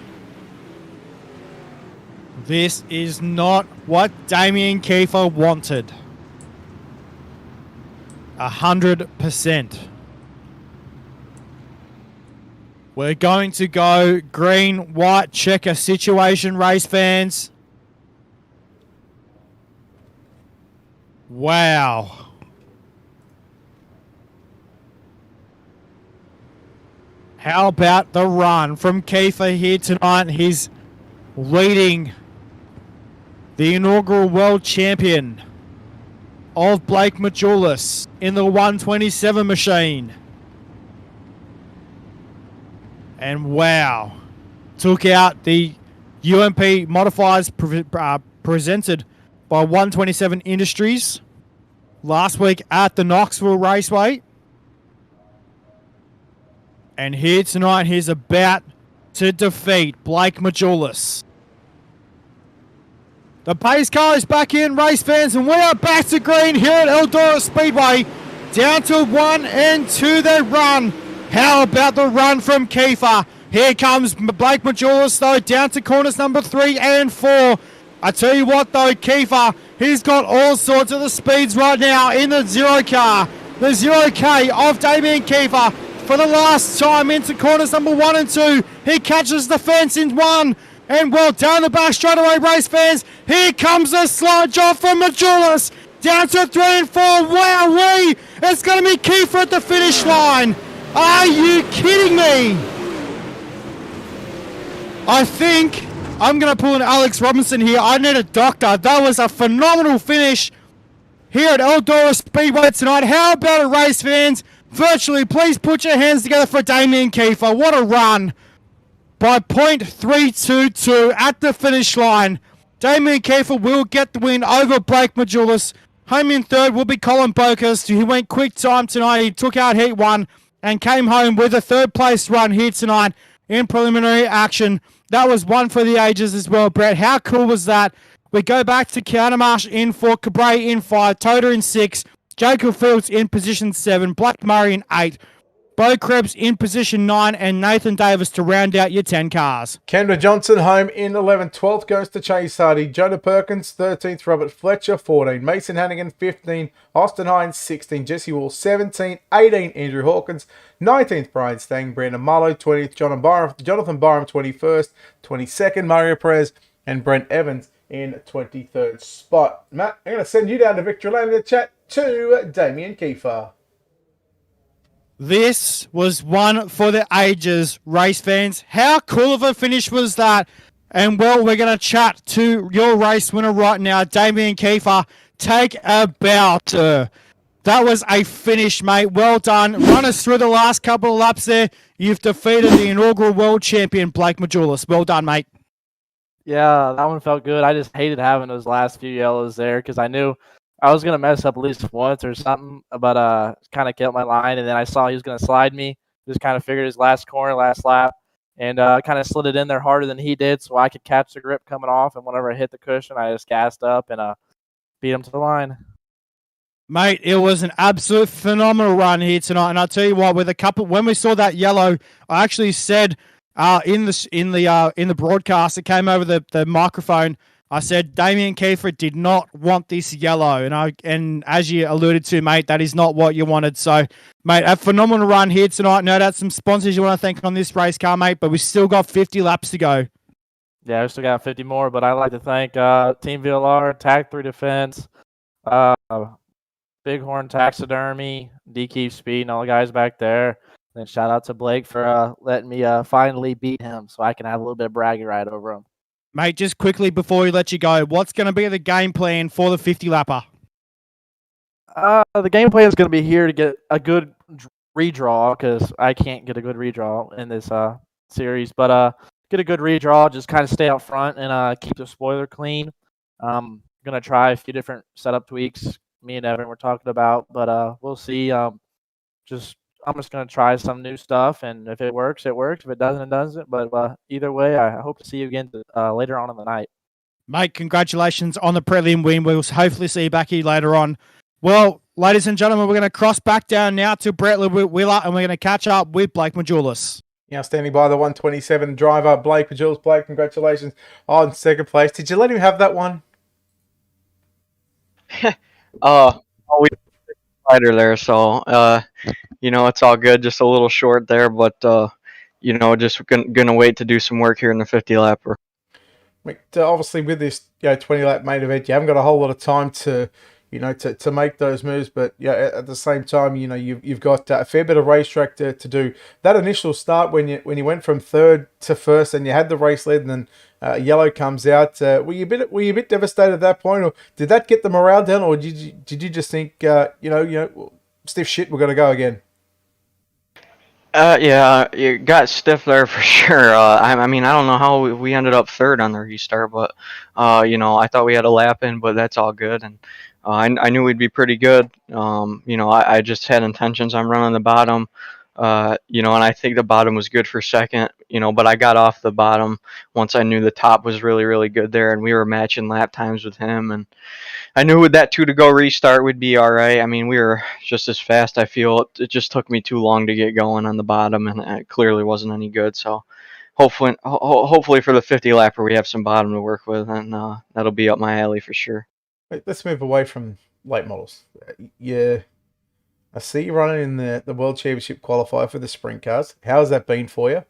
This is not what Damien Kiefer wanted. 100%. We're going to go green, white, checker situation, race fans. Wow. How about the run from Kiefer here tonight? He's leading the inaugural world champion of Blake Majulis in the 127 machine. And wow, took out the UMP modifiers presented by 127 Industries last week at the Knoxville Raceway. And here tonight, he's about to defeat Blake Majulis. The pace car is back in, race fans, and we are back to green here at Eldora Speedway. Down to 1 and 2 they run. How about the run from Kiefer? Here comes Blake Majulis, though, down to corners number 3 and 4. I tell you what, though, Kiefer, he's got all sorts of the speeds right now in the 0 car. The 0K of Damien Kiefer for the last time into corners number 1 and 2. He catches the fence in 1. And well, down the back straightaway, race fans. Here comes the slide job from Majulis. Down to 3 and 4. Wowee! It's going to be Kiefer at the finish line. Are you kidding me? I think I'm going to pull an Alex Robinson here. I need a doctor. That was a phenomenal finish here at Eldora Speedway tonight. How about it, race fans? Virtually, please put your hands together for Damien Kiefer. What a run. By .322 at the finish line. Damien Kiefer will get the win over Blake Majulis. Home in third will be Colin Bocas, who went quick time tonight. He took out Heat 1 and came home with a third place run here tonight in preliminary action. That was one for the ages as well, Brett. How cool was that? We go back to Countermarsh in 4, Cabray in 5, Tota in 6, Jacob Fields in position 7, Black Murray in 8, Bo Krebs in position 9, and Nathan Davis to round out your 10 cars. Kendra Johnson home in 11th. 12th goes to Chase Hardy. Jonah Perkins 13th. Robert Fletcher 14. Mason Hannigan 15. Austin Hines 16. Jesse Wall 17. 18. Andrew Hawkins 19th. Brian Stang. Brandon Marlowe 20th. Jonathan Byram 21st. 22nd. Mario Perez and Brent Evans in 23rd spot. Matt, I'm going to send you down to Victory Lane to chat to Damien Kiefer. This was one for the ages, race fans. How cool of a finish was that? And well, we're going to chat to your race winner right now, Damien Kiefer. Take a bow, sir. That was a finish, mate. Well done. Run us through the last couple of laps there. You've defeated the inaugural world champion, Blake Majulis. Well done, mate. Yeah, that one felt good. I just hated having those last few yellows there because I knew I was gonna mess up at least once or something, but kind of kept my line, and then I saw he was gonna slide me. Just kind of figured his last corner, last lap, and kind of slid it in there harder than he did, so I could catch the grip coming off. And whenever I hit the cushion, I just gassed up and beat him to the line. Mate, it was an absolute phenomenal run here tonight, and I'll tell you what, with a couple, when we saw that yellow, I actually said in the broadcast, it came over the microphone. I said Damien Kiefer did not want this yellow, and as you alluded to, mate, that is not what you wanted. So, mate, a phenomenal run here tonight. No doubt some sponsors you want to thank on this race car, mate, but we still got 50 laps to go. Yeah, we still got 50 more, but I'd like to thank Team VLR, Tag 3 Defense, Bighorn Taxidermy, DKeep Speed, and all the guys back there. And shout out to Blake for letting me finally beat him so I can have a little bit of bragging right over him. Mate, just quickly before we let you go, what's going to be the game plan for the 50-lapper? The game plan is going to be here to get a good redraw because I can't get a good redraw in this series. But get a good redraw, just kind of stay out front and keep the spoiler clean. I'm going to try a few different setup tweaks me and Evan were talking about, but we'll see. I'm just going to try some new stuff, and if it works, it works. If it doesn't, it doesn't. But either way, I hope to see you again later on in the night. Mate, congratulations on the prelim win. We'll hopefully see you back here later on. Well, ladies and gentlemen, we're going to cross back down now to Brett Wheeler, and we're going to catch up with Blake Majulis. Now standing by the 127 driver, Blake Majulis. Blake, congratulations on second place. Did you let him have that one? We fighter there, so it's all good. Just a little short there, but just gonna wait to do some work here in the 50 lapper. Obviously, with this 20 lap main event, you haven't got a whole lot of time to make those moves, but at the same time, you've got a fair bit of racetrack to do. That initial start when you went from third to first, and you had the race lead, and then yellow comes out. Were you a bit devastated at that point, or did that get the morale down, or did you just think stiff shit, we're gonna go again? Yeah, it got stiff there for sure. I don't know how we ended up third on the restart, but I thought we had a lap in, but that's all good, and I knew we'd be pretty good. I just had intentions on running the bottom, and I think the bottom was good for second, but I got off the bottom once I knew the top was really, really good there, and we were matching lap times with him, and I knew with that 2 to go restart would be all right. I mean, we were just as fast. I feel it just took me too long to get going on the bottom, and it clearly wasn't any good. So hopefully for the 50 lapper, we have some bottom to work with, and that'll be up my alley for sure. Let's move away from late models. Yeah, I see you running in the World Championship qualifier for the sprint cars. How has that been for you?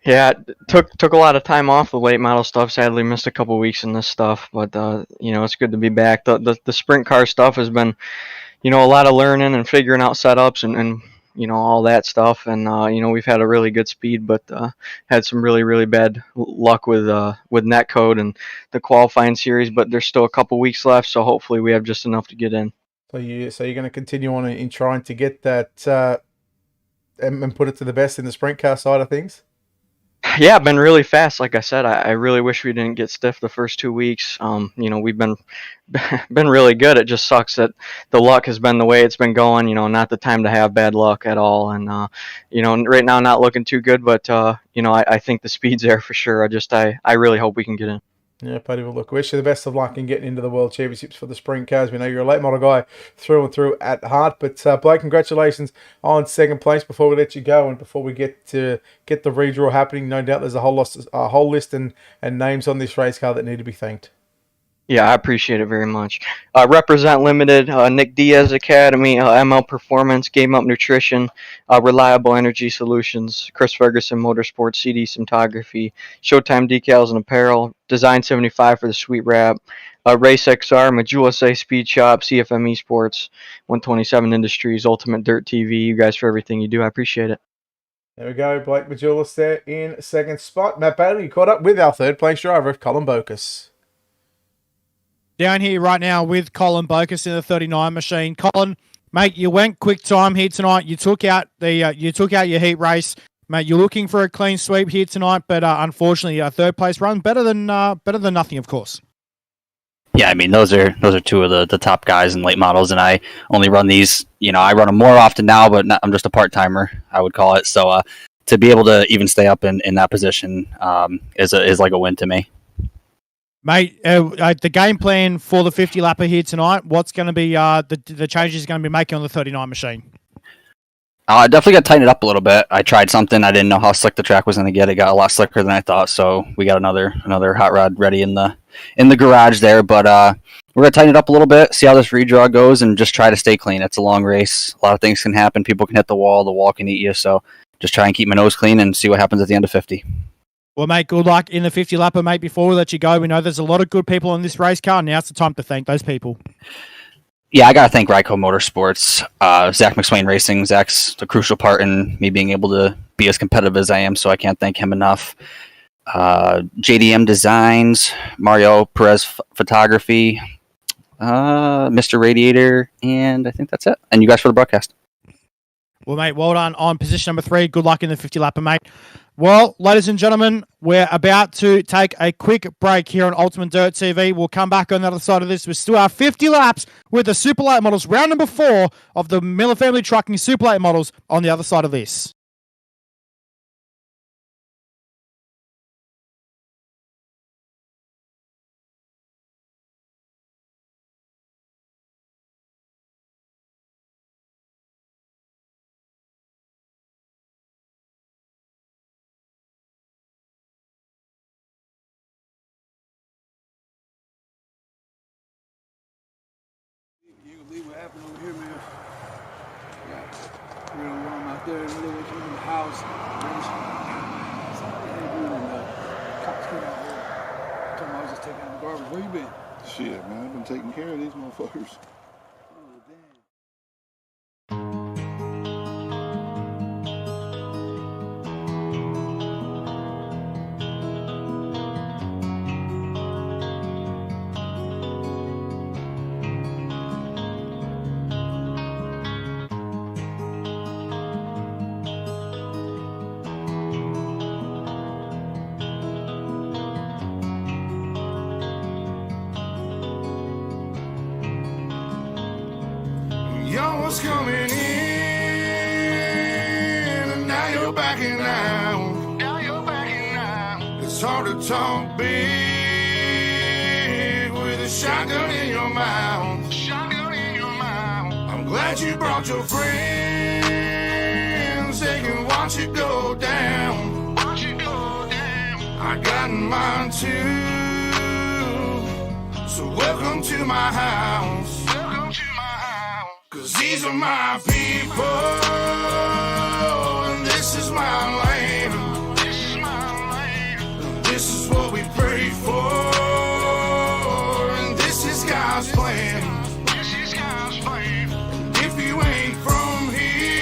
Yeah, took a lot of time off the late model stuff. Sadly, missed a couple weeks in this stuff, but it's good to be back. The sprint car stuff has been, a lot of learning and figuring out setups and all that stuff. And we've had a really good speed, but had some really, really bad luck with netcode and the qualifying series. But there's still a couple weeks left, so hopefully we have just enough to get in. So you're going to continue on in trying to get that and put it to the best in the sprint car side of things? Yeah, been really fast. Like I said, I really wish we didn't get stiff the first 2 weeks. We've been really good. It just sucks that the luck has been the way it's been going. Not the time to have bad luck at all. And right now not looking too good. But I think the speed's there for sure. I really hope we can get in. Yeah, Paddy, well, look, wish you the best of luck in getting into the World Championships for the sprint cars. We know you're a late model guy through and through at heart. But, Blake, congratulations on second place. Before we let you go and before we get the redraw happening, no doubt there's a whole list and names on this race car that need to be thanked. Yeah, I appreciate it very much. Represent Limited, Nick Diaz Academy, ML Performance, Game Up Nutrition, Reliable Energy Solutions, Chris Ferguson Motorsports, CD Cinematography, Showtime Decals and Apparel, Design 75 for the Sweet Wrap, Race XR, Majulis A Speed Shop, CFM Esports, 127 Industries, UltimateDirtTV. You guys for everything you do. I appreciate it. There we go. Blake Majulis there in second spot. Matt Bailey, you caught up with our third place driver, Colin Bocas. down here right now with Colin Bocus in the 39 machine. Colin, mate, you went quick time here tonight. You took out your heat race, mate. You're looking for a clean sweep here tonight, but unfortunately, a third place run better than nothing, of course. Yeah, I mean those are two of the top guys in late models, and I only run these. I run them more often now, but I'm just a part timer, I would call it. So to be able to even stay up in that position is like a win to me. Mate, the game plan for the 50 lapper here tonight, what's going to be the changes you're going to be making on the 39 machine? I definitely got to tighten it up a little bit. I tried something. I didn't know how slick the track was going to get. It got a lot slicker than I thought. So we got another hot rod ready in the garage there. But we're going to tighten it up a little bit, see how this redraw goes, and just try to stay clean. It's a long race. A lot of things can happen. People can hit the wall can eat you. So just try and keep my nose clean and see what happens at the end of 50. Well, mate, good luck in the 50 lapper, mate. Before we let you go, we know there's a lot of good people in this race car. Now's the time to thank those people. Yeah, I got to thank Ryco Motorsports, Zach McSwain Racing. Zach's a crucial part in me being able to be as competitive as I am, so I can't thank him enough. JDM Designs, Mario Perez Photography, Mr. Radiator, and I think that's it. And you guys for the broadcast. Well, mate, well done on position number 3. Good luck in the 50 lapper, mate. Well, ladies and gentlemen, we're about to take a quick break here on Ultimate Dirt TV. We'll come back on the other side of this. We still have 50 laps with the Super Late models, round number 4 of the Miller Family Trucking Super Late models on the other side of this. You can leave what happened over here, man. We're gonna run out there and live with you in the house. Somebody ain't doing enough. Cops came out here. Come on, I was just taking out the garbage. Where you been? Shit, man, I've been taking care of these motherfuckers. Oh, damn. Y'all was coming in, and now you're backing out. It's hard to talk big with a shotgun in your mouth. I'm glad you brought your friends. They can watch it go down. I got mine too. So welcome to my house. Cause these are my people, and this is my land. And this is what we pray for, and this is God's plan. And if you ain't from here,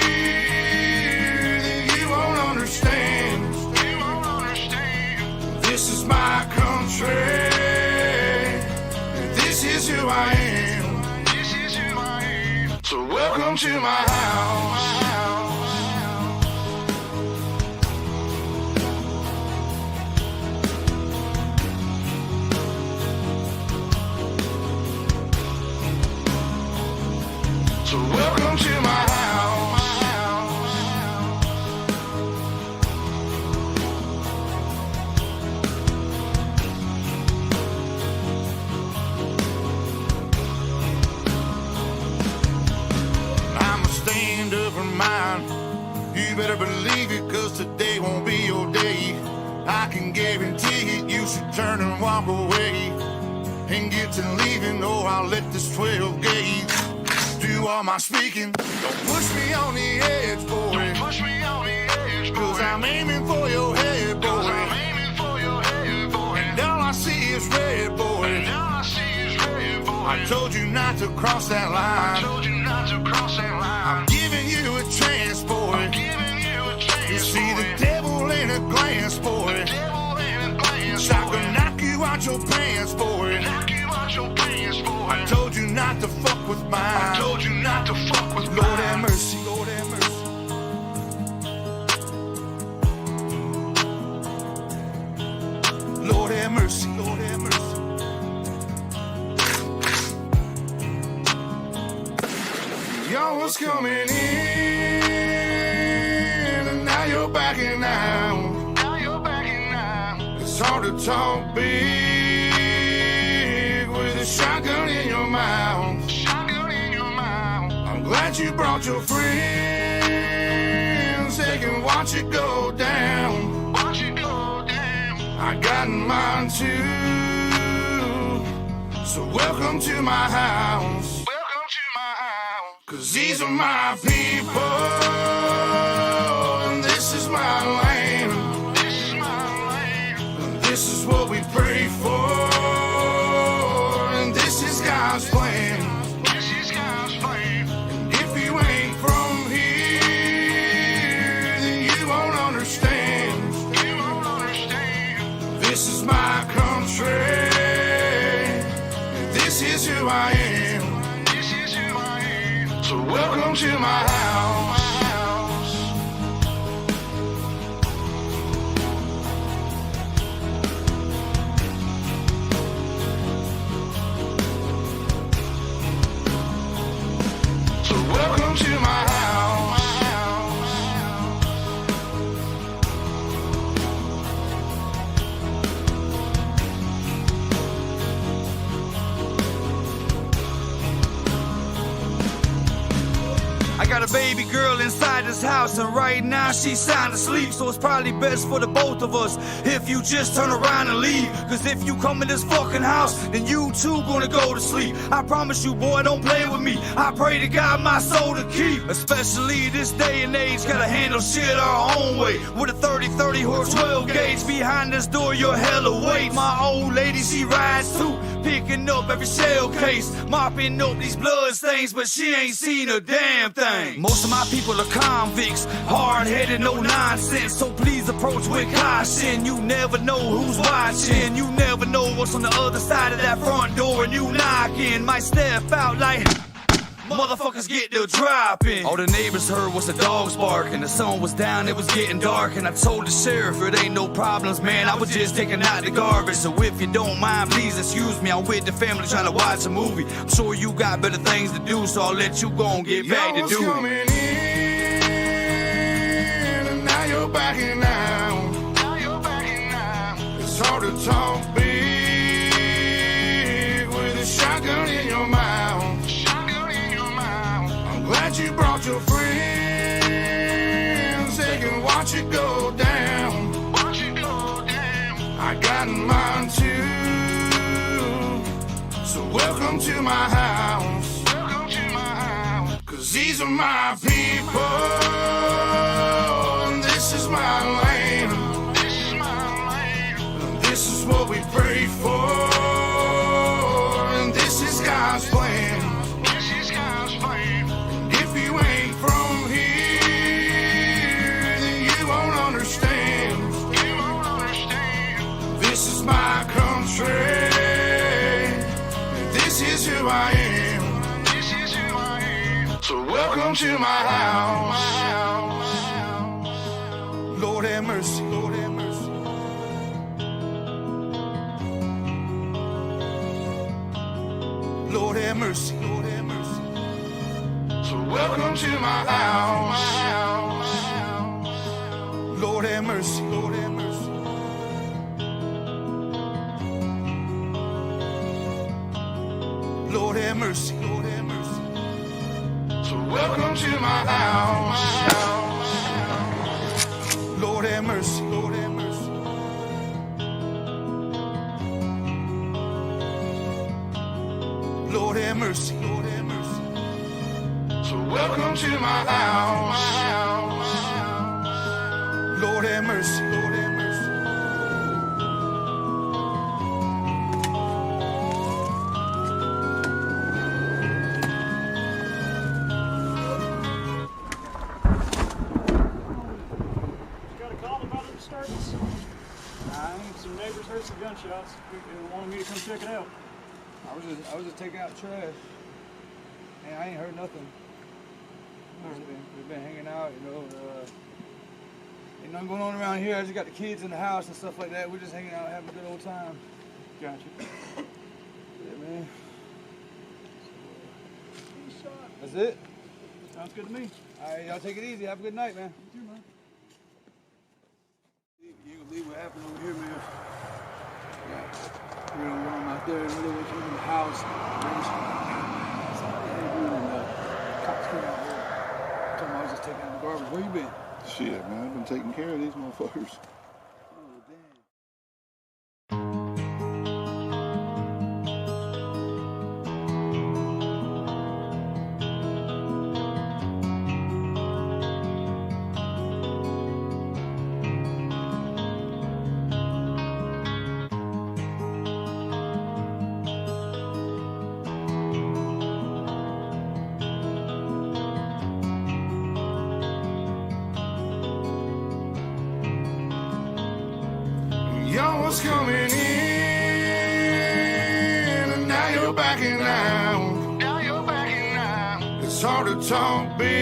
then you won't understand. This is my country, and this is who I am. So welcome to my house. So welcome to my house. Mine. You better believe it, cause today won't be your day. I can guarantee it, you should turn and walk away and get to leaving. Oh, I'll let this 12 gauge do all my speaking. Don't push me on the edge, boy. Cause I'm aiming for your head, boy. And all I see is red, boy. I told you not to cross that line. I'm giving you a chance, boy. You see the devil in a glance, boy. So I can knock you out your pants, boy. to fuck with mine. I told you not to fuck with mine. Lord have mercy, Lord have mercy. Lord have mercy, Lord have mercy. Y'all was coming in, and now you're backing out. Now you're backing out. It's hard to talk big with a shotgun in your mouth. Shotgun in your mouth. I'm glad you brought your friends. They can watch it go down. Watch it go down. I got mine too. So welcome to my house. Cause these are my people, and this is my land. This is my land. And this is what we pray for, and this is God's plan. This is God's plan. And if you ain't from here, then you won't understand. You won't understand. This is my country, and this is who I am. So welcome to my house. So welcome to my house. I got a baby girl inside this house, and right now she's sound asleep. So it's probably best for the both of us if you just turn around and leave. Cause if you come in this fucking house, then you too gonna go to sleep. I promise you, boy, don't play with me. I pray to God my soul to keep. Especially this day and age, gotta handle shit our own way. With a 30-30 horse 12 gauge behind this door, you're hella weight. My old lady, she rides too, picking up every shell case, mopping up these blood stains, but she ain't seen a damn thing. Most of my people are convicts, hard-headed, no nonsense. So please approach with caution. You never know who's watching. You never know what's on the other side of that front door, and you knocking might step out like motherfuckers get their dropping. All the neighbors heard was the dogs barking. The sun was down, it was getting dark, and I told the sheriff it ain't no problems, man. I was just taking out the garbage. So if you don't mind, please excuse me. I'm with the family trying to watch a movie. I'm sure you got better things to do, so I'll let you go and get back to doing. Coming in, and now you're backing out. Now you're backing out. It's hard to talk big with a shotgun in your mouth. Glad you brought your friends. They can watch it go down. Watch it go down. I got mine too. So welcome to my house. Welcome to my house. Cause these are my people, and this is my land. This is my land. And this is what we pray for, and this is God's plan. This is God's plan. If you ain't from here, then you won't understand. You won't understand. This is my country, and this is who I am. This is who I am. So welcome to my house. Lord have mercy, Lord have mercy. Lord have mercy, Lord have mercy. So welcome to my house. Lord have mercy, Lord have mercy. Lord have mercy, Lord have mercy. So welcome to my house. Lord have mercy, Lord have mercy. Lord have mercy, Lord have mercy. So welcome to my house. Lord have mercy, Lord have mercy. Got a call about a disturbance? Some neighbors heard some gunshots and wanted me to come check it out. I was just taking out trash. And I ain't heard nothing. We've been hanging out, you know. Ain't nothing going on around here. I just got the kids in the house and stuff like that. We're just hanging out, having a good old time. Gotcha. Yeah, man. That's it. Sounds good to me. All right, y'all take it easy. Have a good night, man. You too, man. You ain't gonna believe what happened over here, man. Yeah. We're gonna run out there and they went in the house. Cops came out here. Told me I was just taking out the garbage. Where you been? Shit, man. I've been taking care of these motherfuckers. Oh, damn. Y'all was coming in, and now you're backing out. Now you're backing out. It's hard to talk big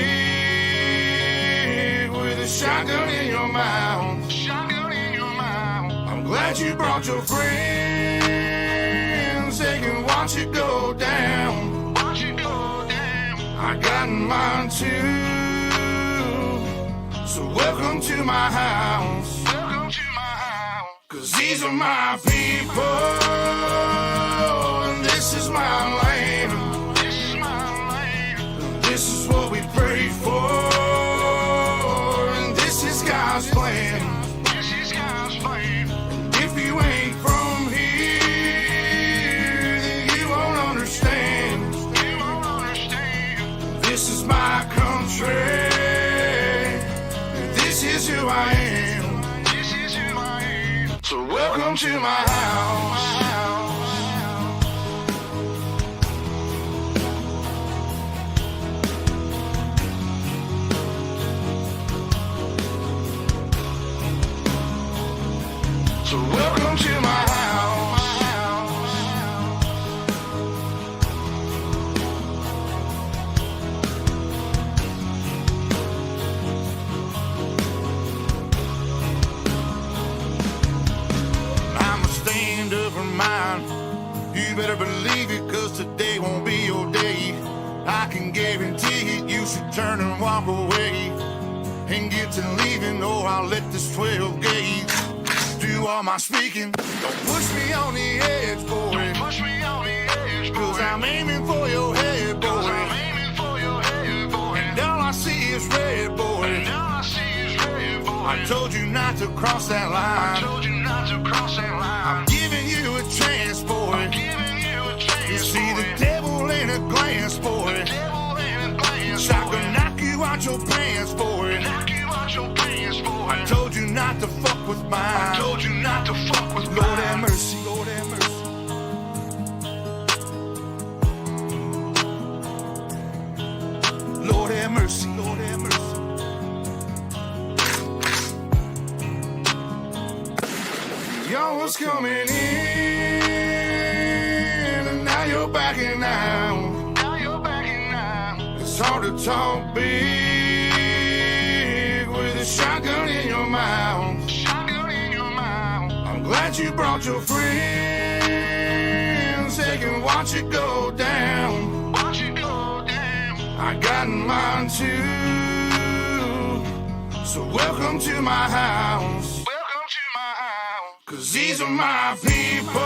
with a shotgun in your mouth. Shotgun in your mouth. I'm glad you brought your friends. They can watch it go down. Watch it go down. I got mine too. So welcome to my house. Welcome to my house. 'Cause these are my people, and this is my land. This is my land. And this is what we pray for, and this is God's plan. This is God's plan. And if you ain't from here, then you won't understand. You won't understand. This is my country. This is who I am. This is who I am. So welcome to my house. So welcome to my house. I'ma stand up for mine. You better believe it, 'cause today won't be your day. I can guarantee it, you should turn and walk away and get to leaving, or I'll let this 12 gauge do all my speaking. Don't push me on the edge, boy. Don't push me on the edge, boy. 'Cause I'm aiming for your head, boy. 'Cause I'm aiming for your head, boy. And all I see is red, boy. And all I see is red, boy. I told you not to cross that line. I told you not to cross that line. I'm giving you a chance, boy. I'm giving you a chance, you see boy. The devil in a glance, boy. The devil in a glance, I can knock you out your pants, boy. Knock you out your pants, boy. I told you not to fuck with mine. I told you not to fuck with mine. Lord have mercy, Lord have mercy. Lord have mercy, Lord have mercy. Y'all was coming in, and now you're backing out. Now you're backing out. It's hard to talk big with a shotgun in your mouth. Shotgun in your mouth. I'm glad you brought your friends. They can watch it go down. Watch it go down. I got mine too. So welcome to my house. Welcome to my house. 'Cause these are my people,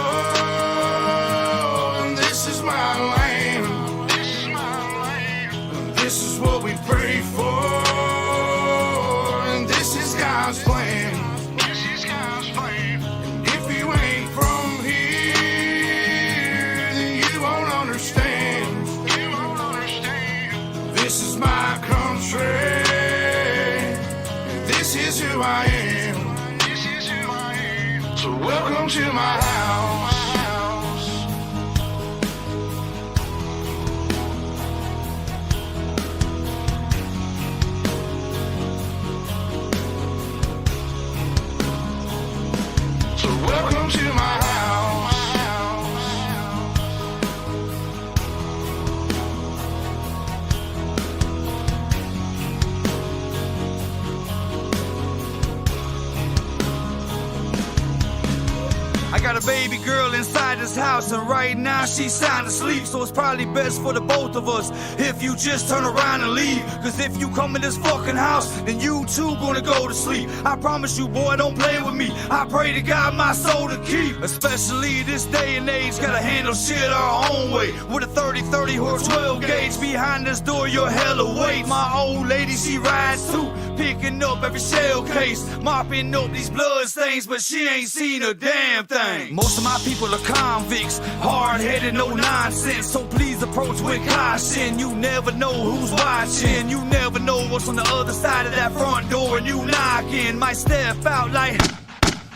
and this is my land. This is my land. And this is what we pray for, and this is God's plan. This is God's plan. And if you ain't from here, then you won't understand. You won't understand. This is my country. This is who I am. This is who I am. So welcome to my house. So welcome to my house. I got a baby girl inside this house, and right now she's sound asleep. So it's probably best for the both of us if you just turn around and leave. Cause if you come in this fucking house, then you too gonna go to sleep. I promise you, boy, don't play with me. I pray to God my soul to keep. Especially this day and age, gotta handle shit our own way. With a 30-30 or 12 gauge behind this door, you're hella wait. My old lady, she rides too, picking up every shell case, mopping up these blood stains, but she ain't seen a damn thing. Most of my people are convicts, hard-headed, no nonsense. So please approach with caution. You never know who's watching. You never know what's on the other side of that front door, and you knocking. Might step out like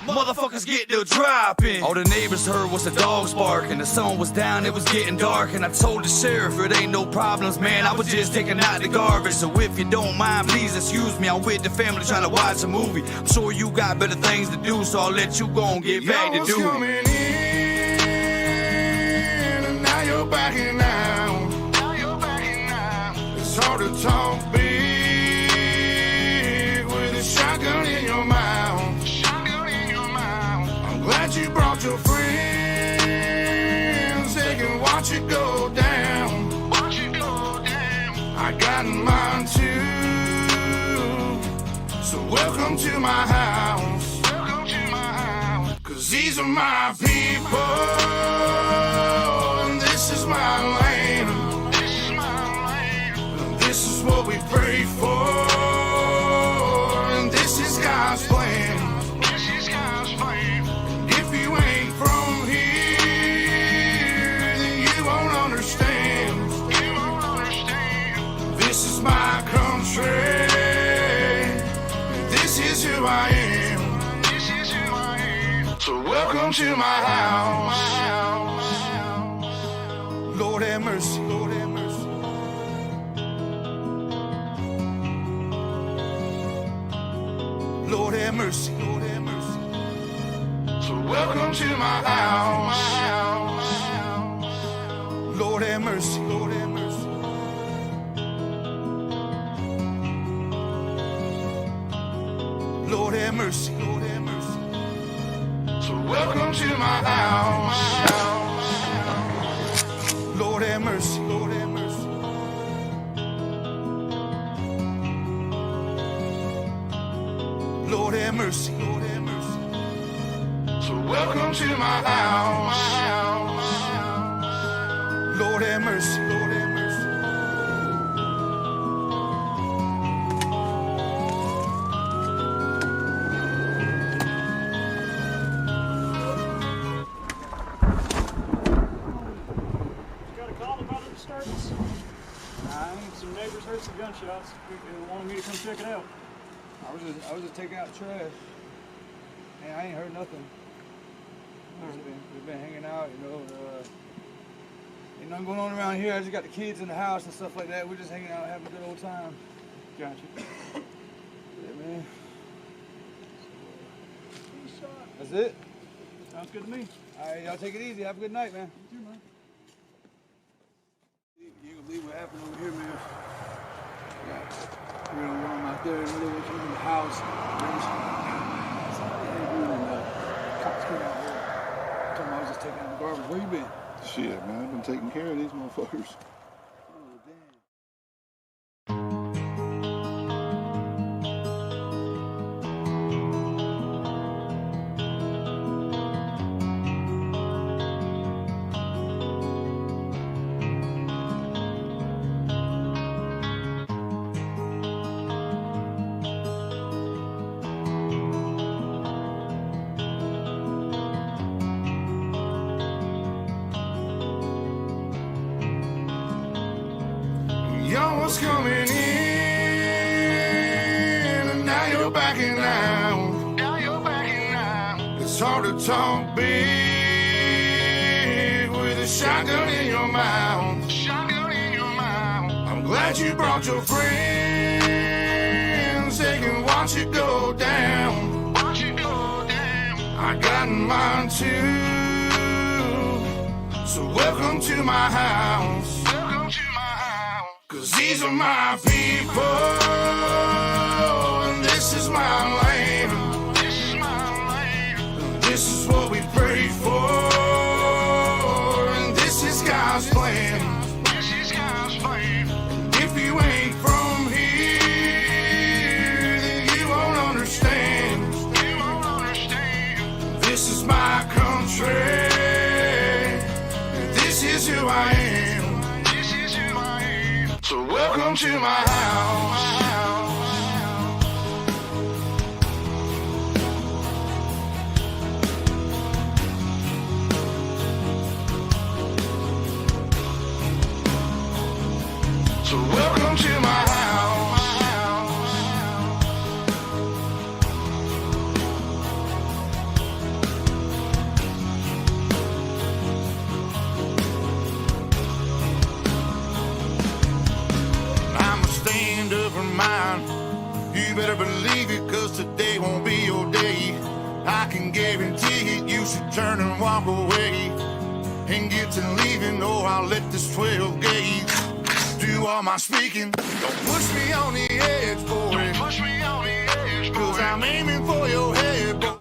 motherfuckers get the dropping. All the neighbors heard was the dogs barking. The sun was down, it was getting dark, and I told the sheriff it ain't no problems, man. I was just taking out the garbage. So if you don't mind, please excuse me. I'm with the family trying to watch a movie. I'm sure you got better things to do, so I'll let you go and get back to do coming in, and now you're backing out. It's hard to talk big with a shotgun in your mouth. Glad you brought your friends, they can watch it go down. I got mine too, so welcome to my house. Cause these are my people, and this is my land. This is what we pray for, and this is God's plan. From here, then you won't understand. This is my country. This is who I am. So welcome to my house. Lord have mercy. Lord have mercy. Lord have mercy. Lord have mercy. So welcome to my house. Lord have mercy. Lord have mercy. Lord have mercy. Lord have mercy. So welcome to my house. Lord have mercy. Lord have mercy. Lord have mercy. Lord have mercy. So welcome to my house. Lord have mercy. Lord have mercy. Got a call about a disturbance. I think some neighbors heard some gunshots. They wanted me to come check it out. I was just taking out trash, and I ain't heard nothing. We've been hanging out, you know. Ain't nothing going on around here. I just got the kids in the house and stuff like that. We're just hanging out, having a good old time. Gotcha. Yeah, man. That's it. Sounds good to me. All right, y'all take it easy. Have a good night, man. You too, man. You ain't gonna believe what happened over here, man. We're gonna run out there and really went in the house. Cops came out here. Told me I was just taking out the garbage. Where you been? Shit, man, I've been taking care of these motherfuckers. Oh, damn. Y'all's coming in, and now you're backing out. It's hard to talk big with a shotgun in your mouth. I'm glad you brought your friends, they can watch it go down. I got mine too, so welcome to my house. Cause these are my people, and this is my land. This is what we pray for. on the track. This is who I am. This is who I am. So welcome to my house. So welcome to my house. I'ma stand up for mine. You better believe it, cause today won't be your day. I can guarantee it, you should turn and walk away and get to leaving, or I'll let this 12 gauge do all my speaking. Don't push me on the edge, boy. Don't push me on the edge, boy. Cause I'm aiming for your head, boy.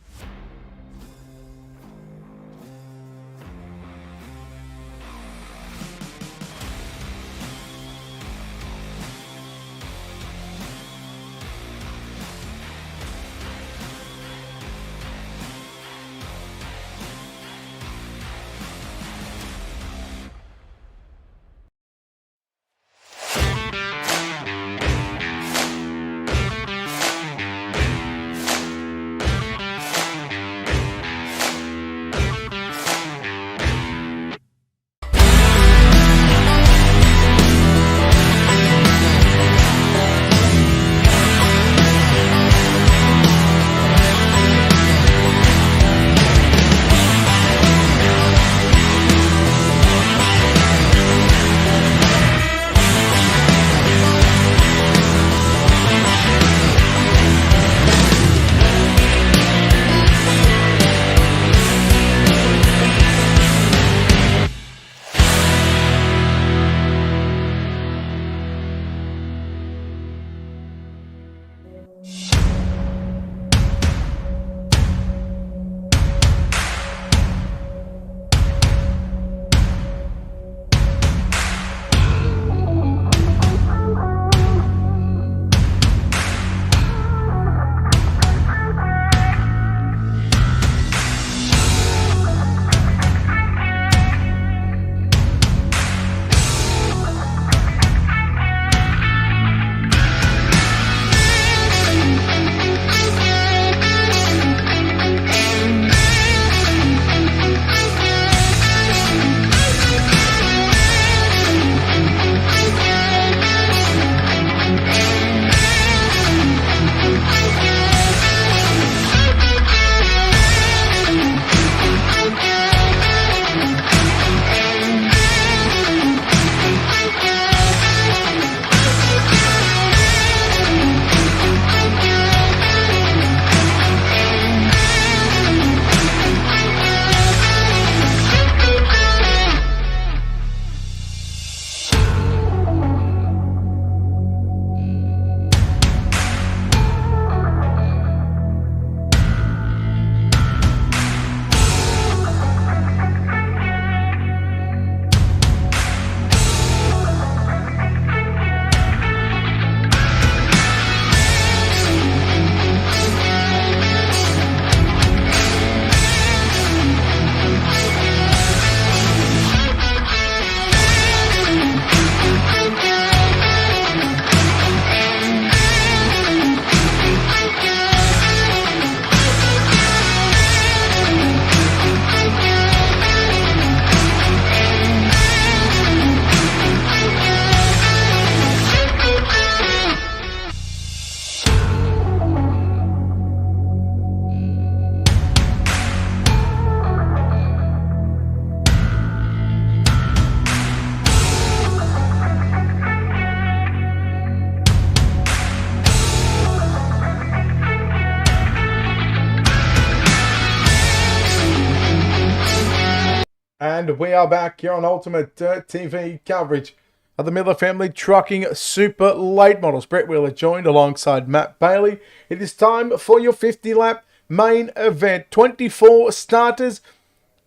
And we are back here on Ultimate Dirt TV coverage of the Miller Family Trucking Super Late Models. Brett Wheeler joined alongside Matt Bailey. It is time for your 50-lap main event. 24 starters.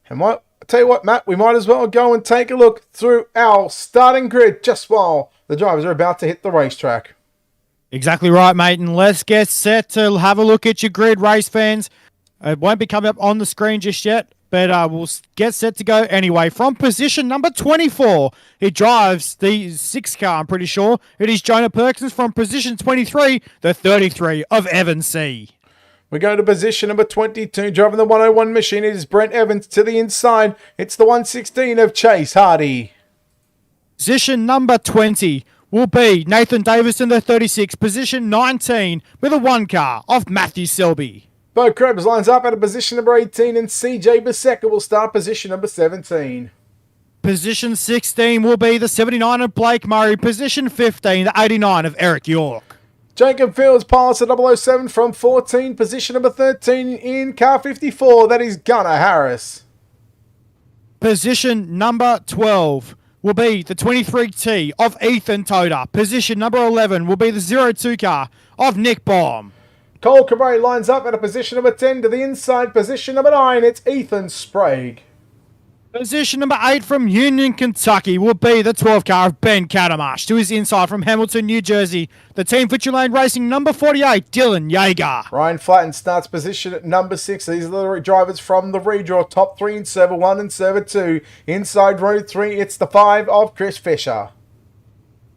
And what, I tell you what, Matt, we might as well go and take a look through our starting grid just while the drivers are about to hit the racetrack. Exactly right, mate. And let's get set to have a look at your grid, race fans. It won't be coming up on the screen just yet, but we'll get set to go anyway. From position number 24, he drives the 6 car, I'm pretty sure. It is Jonah Perkins. From position 23, the 33 of Evan C. We go to position number 22, driving the 101 machine. It is Brent Evans. To the inside, it's the 116 of Chase Hardy. Position number 20 will be Nathan Davison, the 36. Position 19 with a 1 car of Matthew Selby. Bo Krebs lines up at a position number 18, and CJ Bisecca will start position number 17. Position 16 will be the 79 of Blake Murray. Position 15, the 89 of Eric York. Jacob Fields pilots a 007 from 14. Position number 13 in car 54. That is Gunnar Harris. Position number 12 will be the 23T of Ethan Toda. Position number 11 will be the 02 car of Nick Baum. Cole Cabray lines up at a position number 10 to the inside. Position number 9, it's Ethan Sprague. Position number 8 from Union, Kentucky will be the 12 car of Ben Catamash. To his inside from Hamilton, New Jersey, the team for Tulane Racing number 48, Dylan Yeager. Ryan Flatten starts position at number 6. These are the drivers from the redraw. Top 3 in server 1 and server 2. Inside row 3, it's the 5 of Chris Fisher.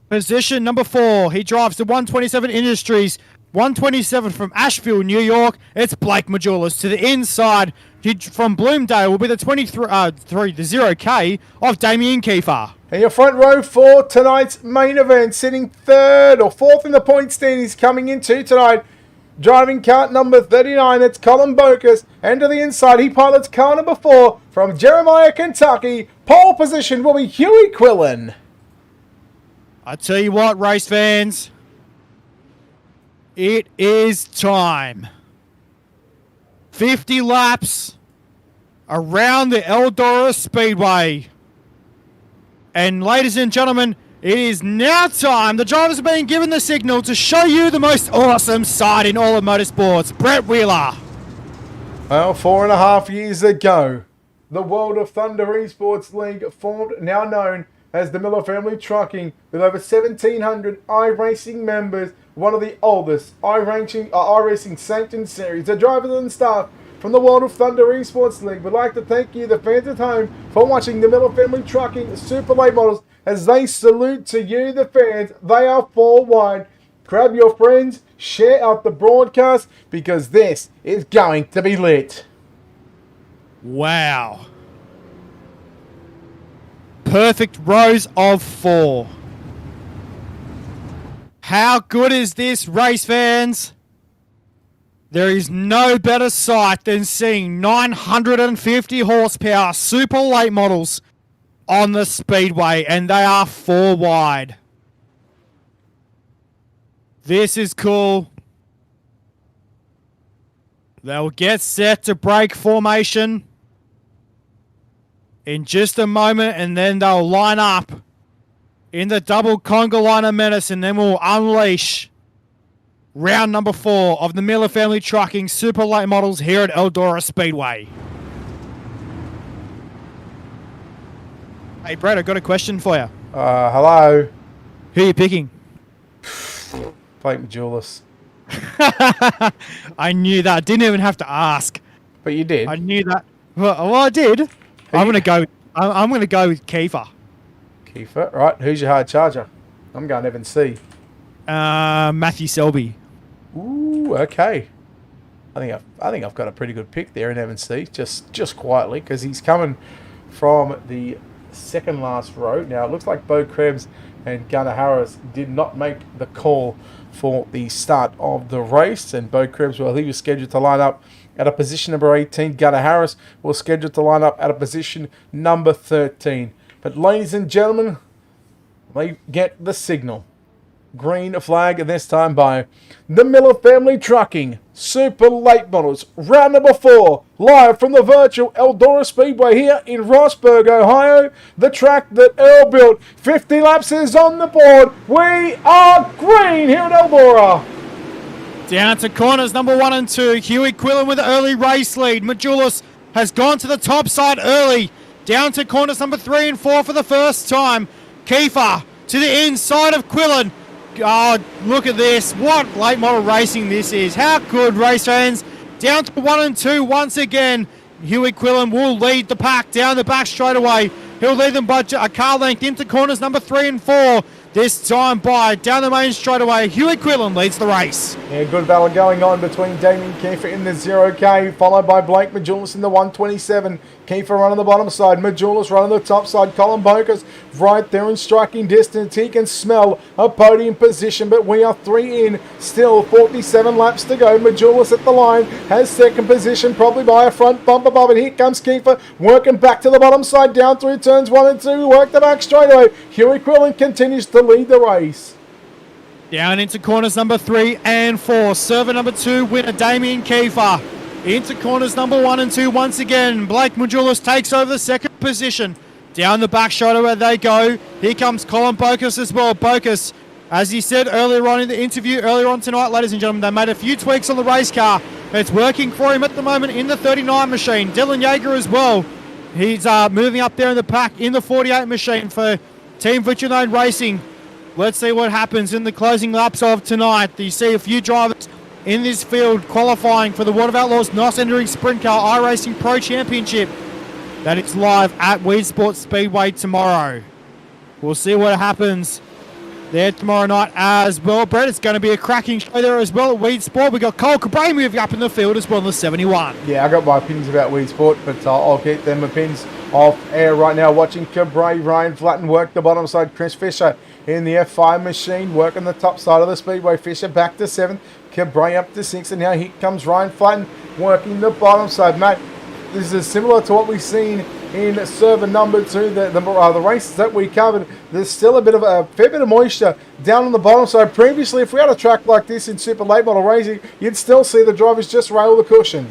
Position number 4, he drives the 127 Industries. 127 from Asheville, New York, it's Blake Majulis. To the inside, from Bloomdale will be the 23, the 0K of Damien Kiefer. And your front row for tonight's main event, sitting 3rd or 4th in the point stand, he's coming into tonight. Driving car number 39, it's Colin Bokus. And to the inside, he pilots car number 4 from Jeremiah, Kentucky. Pole position will be Huey Quillen. I tell you what, race fans, it is time. 50 laps around the Eldora Speedway. And ladies and gentlemen, it is now time. The drivers are being given the signal to show you the most awesome side in all of motorsports. Brett Wheeler. Well, 4.5 years ago, the World of Thunder Esports League formed, now known as the Miller Family Trucking, with over 1,700 iRacing members, one of the oldest iRacing sanctioned series. The drivers and staff from the World of Thunder Esports League would like to thank you, the fans at home, for watching the Miller Family Trucking Super Late Models as they salute to you, the fans. They are 4 wide. Grab your friends, share out the broadcast, because this is going to be lit. Wow. Perfect rows of 4. How good is this, race fans? There is no better sight than seeing 950 horsepower super late models on the speedway, and they are 4 wide. This is cool. They'll get set to break formation in just a moment, and then they'll line up in the double conga liner menace, and then we'll unleash round number 4 of the Miller Family Trucking Super Late Models here at Eldora Speedway. Hey, Brett, I've got a question for you. Hello. Who are you picking? Blake Majulis. I knew that. Didn't even have to ask. But you did. I knew that. Well, I did. I'm gonna go with Kiefer. Kiefer, right? Who's your hard charger? I'm going Evan C. Matthew Selby. Ooh, okay. I think I've got a pretty good pick there in Evan C. Just quietly, because he's coming from the second last row. Now it looks like Bo Krebs and Gunnar Harris did not make the call for the start of the race, and Bo Krebs, well, he was scheduled to line up at a position number 18. Gunnar Harris was scheduled to line up at a position number 13. But ladies and gentlemen, they get the signal. Green flag, and this time by the Miller Family Trucking Super Late Models. Round number 4, live from the virtual Eldora Speedway here in Rossburg, Ohio. The track that Earl built. 50 laps is on the board. We are green here at Eldora. Down to corners number 1 and 2. Huey Quillen with the early race lead. Majulis has gone to the top side early. Down to corners number 3 and 4 for the first time. Kiefer to the inside of Quillen. Oh, look at this. What late model racing this is. How good, race fans. Down to 1 and 2 once again. Huey Quillen will lead the pack down the back straight away. He'll lead them by a car length into corners number 3 and 4. This time by down the main straight away. Huey Quillen leads the race. Yeah, good battle going on between Damien Kiefer in the 0K, followed by Blake Majulis in the 127. Kiefer running the bottom side, Majulis running the top side. Colin Bokus right there in striking distance. He can smell a podium position, but we are 3 in. Still 47 laps to go. Majulis at the line has second position, probably by a front bump above it. Here comes Kiefer working back to the bottom side, down through turns 1 and 2. Work the back straight away. Huey Quillen continues to lead the race. Down into corners number 3 and 4. Server number 2 winner Damien Kiefer. Into corners number 1 and 2 once again. Blake Majulis takes over the second position. Down the back straight where they go. Here comes Colin Bokus as well. Bokus, as he said earlier on in the interview, earlier on tonight, ladies and gentlemen, they made a few tweaks on the race car. It's working for him at the moment in the 39 machine. Dylan Yeager as well. He's moving up there in the pack in the 48 machine for Team Virtual Racing. Let's see what happens in the closing laps of tonight. You see a few drivers in this field qualifying for the World of Outlaws NOS Entering Sprint Car iRacing Pro Championship. That is live at Weed Sports Speedway tomorrow. We'll see what happens there tomorrow night as well, Brett. It's going to be a cracking show there as well at Weed Sport. We've got Cole Cabray moving up in the field as well in the 71. Yeah, I got my opinions about Weed Sport, but I'll keep them opinions off air right now. Watching Cabray, Ryan Flatten work the bottom side. Chris Fisher in the F5 machine, working the top side of the speedway. Fisher back to 7th, Cabray up to 6th, and now here comes Ryan Flatten working the bottom side. Matt, this is similar to what we've seen in server number 2, the races that we covered. There's still a fair bit of moisture down on the bottom side. Previously, if we had a track like this in super late model racing, you'd still see the drivers just rail the cushion.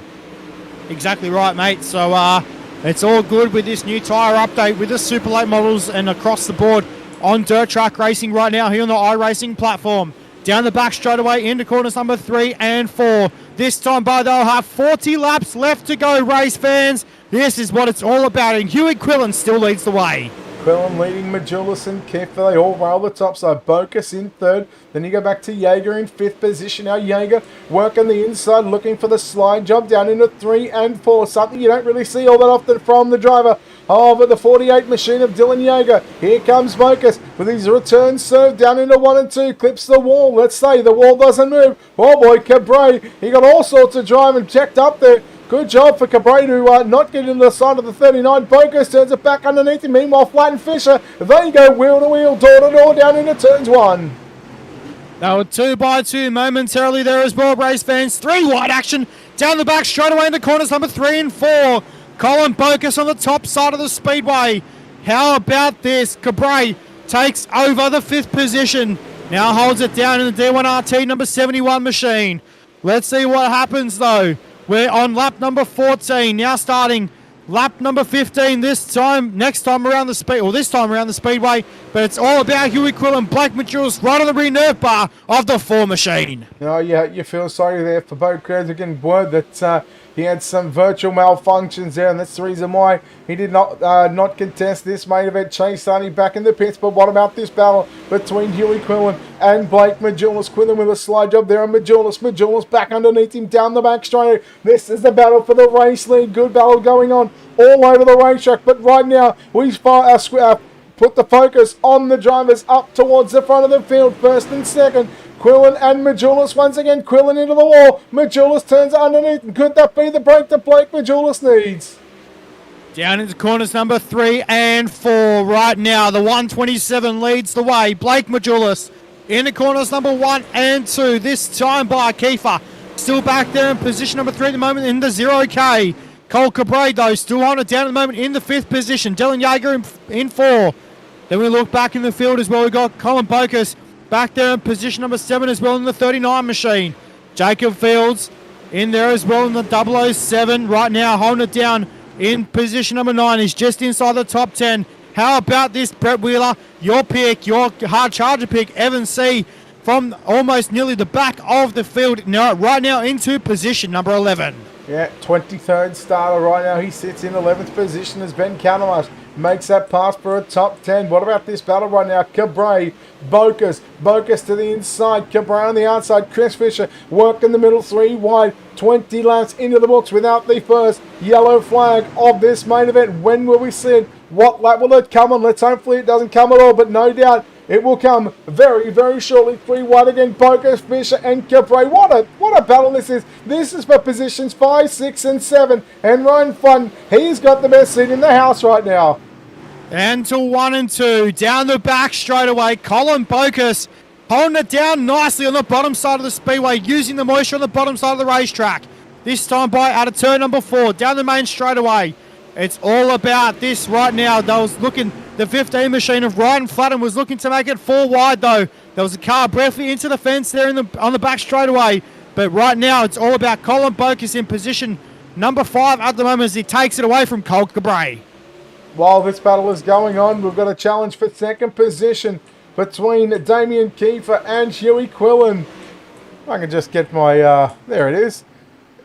Exactly right, mate. So it's all good with this new tyre update with the super late models and across the board on dirt track racing right now here on the iRacing platform. Down the back straight away into corners number 3 and 4. This time by they'll have 40 laps left to go, race fans. This is what it's all about, and Huey Quillen still leads the way. Quillen leading Majulis and Kiefer. They all rail the top side. Bokus in 3rd. Then you go back to Yeager in 5th position. Now Yeager working the inside, looking for the slide job down into 3 and 4. Something you don't really see all that often from the driver of the 48 machine of Dylan Yeager. Here comes Bokus with his return serve down into 1 and 2. Clips the wall. Let's say the wall doesn't move. Oh boy, Cabray. He got all sorts of drive and checked up there. Good job for Cabray to not get into the side of the 39. Bokus turns it back underneath him. Meanwhile, Flatten Fisher, they go wheel to wheel, door to door, down into turns 1. They were 2 by 2 momentarily there as well, race fans. 3 wide action down the back straight away in the corners number 3 and 4. Colin Bokus on the top side of the speedway. How about this? Cabray takes over the 5th position. Now holds it down in the D1RT number 71 machine. Let's see what happens though. We're on lap number 14, now starting lap number 15 this time around the speedway, but it's all about Huey Quillen, Blake Majulis right on the rear nerve bar of the 4 machine. Oh yeah, you feel sorry there for Bokus. Again, word that he had some virtual malfunctions there, and that's the reason why he did not contest this main event. Chase Sunny back in the pits, but what about this battle between Huey Quillen and Blake Majulis? Quillen with a slide job there, and Majulis back underneath him down the back straight. This is the battle for the race lead. Good battle going on all over the racetrack, but right now we've put the focus on the drivers up towards the front of the field, first and second. Quillen and Majulis once again. Quillen into the wall. Majulis turns underneath. Could that be the break that Blake Majulis needs? Down into corners number 3 and 4 right now. The 127 leads the way. Blake Majulis into corners number 1 and 2. This time by Kiefer. Still back there in position number 3 at the moment in the 0K. Cole Cabray, though, still on it down at the moment in the 5th position. Dylan Yeager in 4. Then we look back in the field as well. We've got Colin Bokus back there in position number 7 as well in the 39 machine. Jacob Fields in there as well in the 007 right now, holding it down in position number 9. He's just inside the top 10. How about this, Brett Wheeler? Your pick, your hard charger pick, Evan C. from almost nearly the back of the field. Now, right now into position number 11. Yeah, 23rd starter right now. He sits in 11th position as Ben Canamas makes that pass for a top 10. What about this battle right now? Cabray, Bocas to the inside, Cabray on the outside, Chris Fisher working the middle 3 wide, 20 laps into the books without the first yellow flag of this main event. When will we see it? What lap will it come on? Let's hopefully it doesn't come at all, but no doubt it will come very, very shortly. 3 wide again, Bocas, Fisher and Cabray. What a battle this is. This is for positions 5, 6 and 7. And Ryan Fun, he's got the best seat in the house right now. And to 1 and 2. Down the back straight away. Colin Bocas holding it down nicely on the bottom side of the speedway, using the moisture on the bottom side of the racetrack. This time by out of turn number 4. Down the main straightaway. It's all about this right now. They was looking, the 15 machine of Ryan Flatton was looking to make it 4 wide though. There was a car briefly into the fence there on the back straightaway. But right now it's all about Colin Bocas in position number 5 at the moment as he takes it away from Cole Cabray. While this battle is going on, we've got a challenge for second position between Damien Kiefer and Huey Quillen. I can just get my, there it is.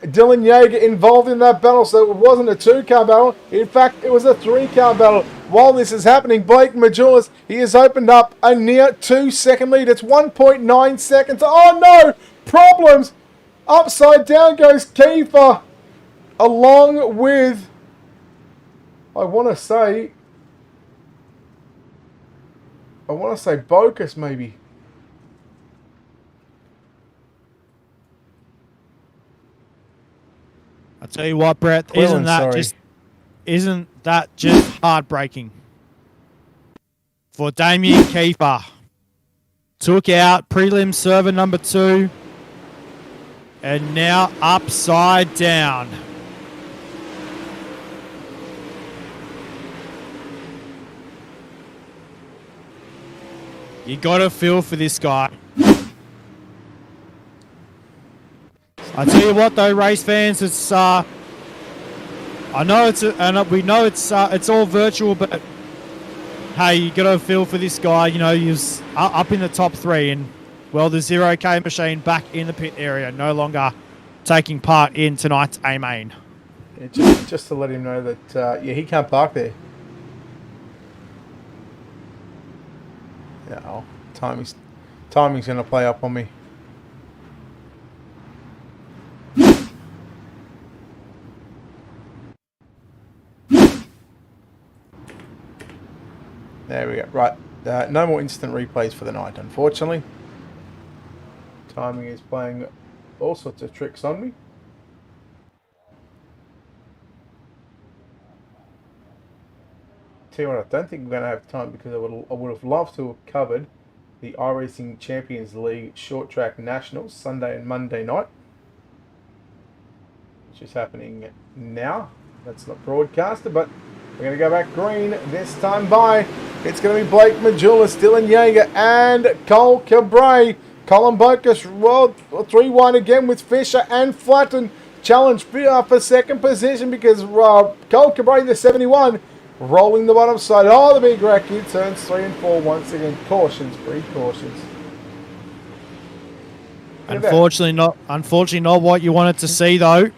Dylan Yeager involved in that battle, so it wasn't a 2-car battle. In fact, it was a 3-car battle. While this is happening, Blake Majulis, he has opened up a near 2-second lead. It's 1.9 seconds. Oh no! Problems! Upside down goes Kiefer, along with, I want to say Bocas maybe. I tell you what, Brett, Quillen, isn't that just heartbreaking for Damien Kiefer? Took out prelim server number 2 and now upside down. You got to feel for this guy. I tell you what, though, race fans, it's I know we know it's all virtual, but hey, you got to feel for this guy. You know, he's up in the top 3, and well, the 0K machine back in the pit area, no longer taking part in tonight's A main. Yeah, just to let him know that yeah, he can't park there. Yeah, timing's going to play up on me. There we go. Right. No more instant replays for the night, unfortunately. Timing is playing all sorts of tricks on me. Tell you what, I don't think we're going to have time because I would have loved to have covered the iRacing Champions League Short Track Nationals Sunday and Monday night, which is happening now. That's not broadcasted, but we're going to go back green this time by. It's going to be Blake Majulis, Dylan Yeager, and Cole Cabray. Colin Bocas, well, 3-1 again with Fisher and Flatton. Challenge for second position because Cole Cabray, the 71, rolling the bottom side. Oh, the big wreck in turns 3 and 4 once again. Cautions, precautions. Unfortunately not what you wanted to see, though.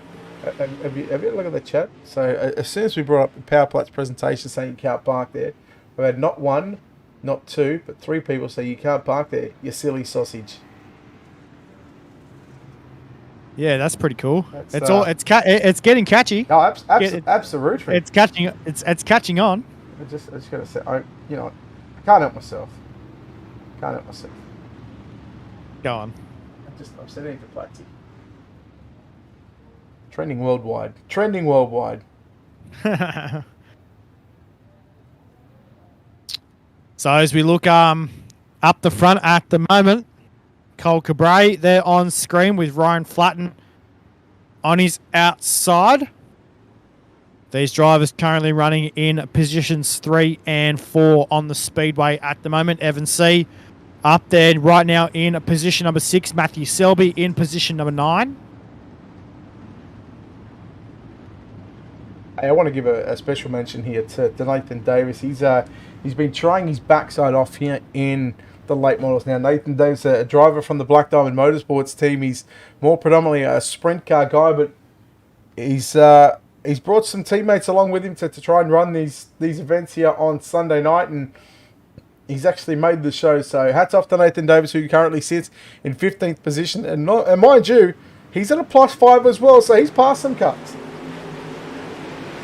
Have you had a look at the chat? So as soon as we brought up the Power Plat's presentation saying you can't park there, we've had not 1, not 2, but 3 people say you can't park there, you silly sausage. Yeah, that's pretty cool. It's getting catchy. No, absolutely. It's catching on. I just gotta say, I can't help myself. Go on. I'm sending it to Platty. Trending worldwide. So as we look up the front at the moment, Cole Cabray there on screen with Ryan Flatton on his outside. These drivers currently running in positions 3 and 4 on the speedway at the moment. Evan C up there right now in position number 6. Matthew Selby in position number 9. I want to give a special mention here to Nathan Davis. He's been trying his backside off here in the late models. Now, Nathan Davis, a driver from the Black Diamond Motorsports team. He's more predominantly a sprint car guy, but he's he's brought some teammates along with him to try and run these events here on Sunday night, and he's actually made the show. So hats off to Nathan Davis, who currently sits in 15th position. And mind you, he's at a +5 as well, so he's passed some cuts.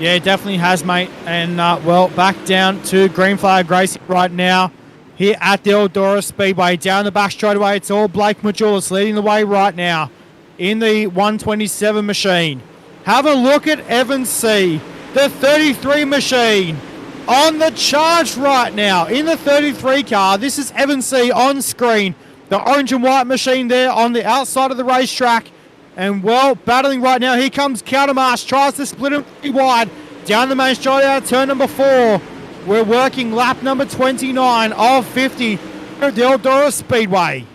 Yeah, he definitely has, mate. And, well, back down to green flag racing right now here at the Eldora Speedway. Down the back straightaway, it's all Blake Majulis leading the way right now in the 127 machine. Have a look at Evan C., the 33 machine, on the charge right now in the 33 car. This is Evan C. on screen. The orange and white machine there on the outside of the racetrack. And, well, battling right now. Here comes Countermarch. Tries to split him pretty wide. Down the main straight out of turn number 4. We're working lap number 29 of 50 at the Eldora Speedway.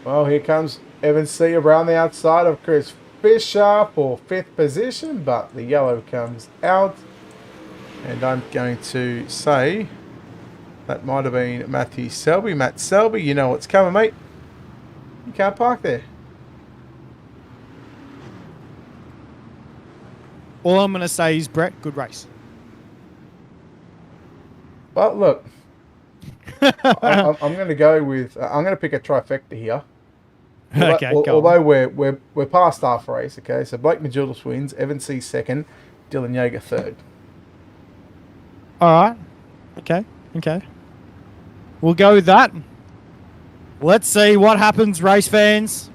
Well, here comes Evan C. around the outside of Chris Fisher for 5th position, but the yellow comes out. And I'm going to say that might have been Matthew Selby. Matt Selby, you know what's coming, mate. You can't park there. All I'm going to say is, Brett, good race. Well, look, I'm going to go with. I'm going to pick a trifecta here. Although we're past half race, okay. So Blake Majulis wins, Evan C. 2nd, Dylan Yeager 3rd. All right. Okay. We'll go with that. Let's see what happens, race fans.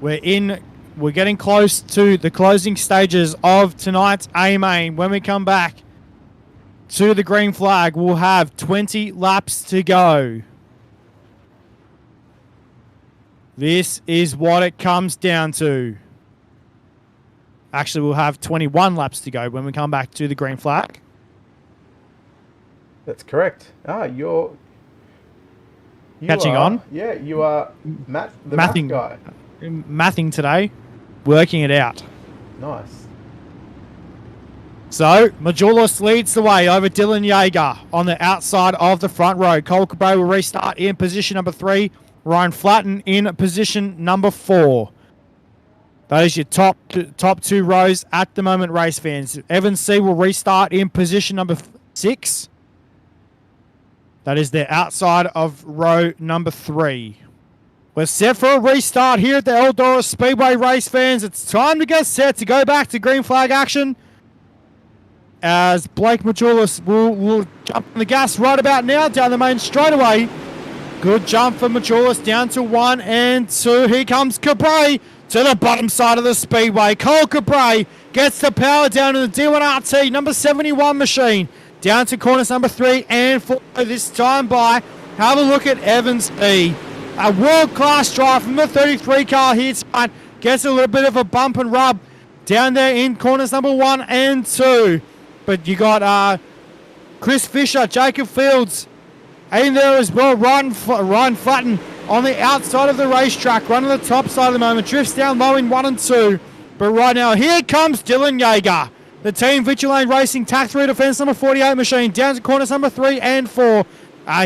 We're getting close to the closing stages of tonight's A-Main. When we come back to the green flag, we'll have 20 laps to go. This is what it comes down to. Actually, we'll have 21 laps to go when we come back to the green flag. That's correct. You're catching on? Yeah, you are Matt, the math guy. Mathing today, working it out. Nice. So, Majulis leads the way over Dylan Yeager on the outside of the front row. Cole Cabret will restart in position number 3. Ryan Flatten in position number 4. That is your top two rows at the moment, race fans. Evan C. will restart in position number 6. That is the outside of row number 3. We're set for a restart here at the Eldora Speedway, race fans. It's time to get set to go back to green flag action, as Blake Majulis will jump on the gas right about now down the main straightaway. Good jump for Majulis down to 1 and 2. Here comes Cabret to the bottom side of the speedway. Cole Cabret gets the power down to the D1RT number 71 machine. Down to corners number 3 and 4 this time by. Have a look at Evans E. A world-class drive from the 33 car here tonight. Gets a little bit of a bump and rub down there in corners number 1 and 2. But you got Chris Fisher, Jacob Fields in there as well. Ryan Flatten on the outside of the racetrack, running the top side at the moment. Drifts down low in 1 and 2. But right now, here comes Dylan Yeager. The team Vigilane Racing TAC 3 defense number 48 machine down to corners number 3 and 4.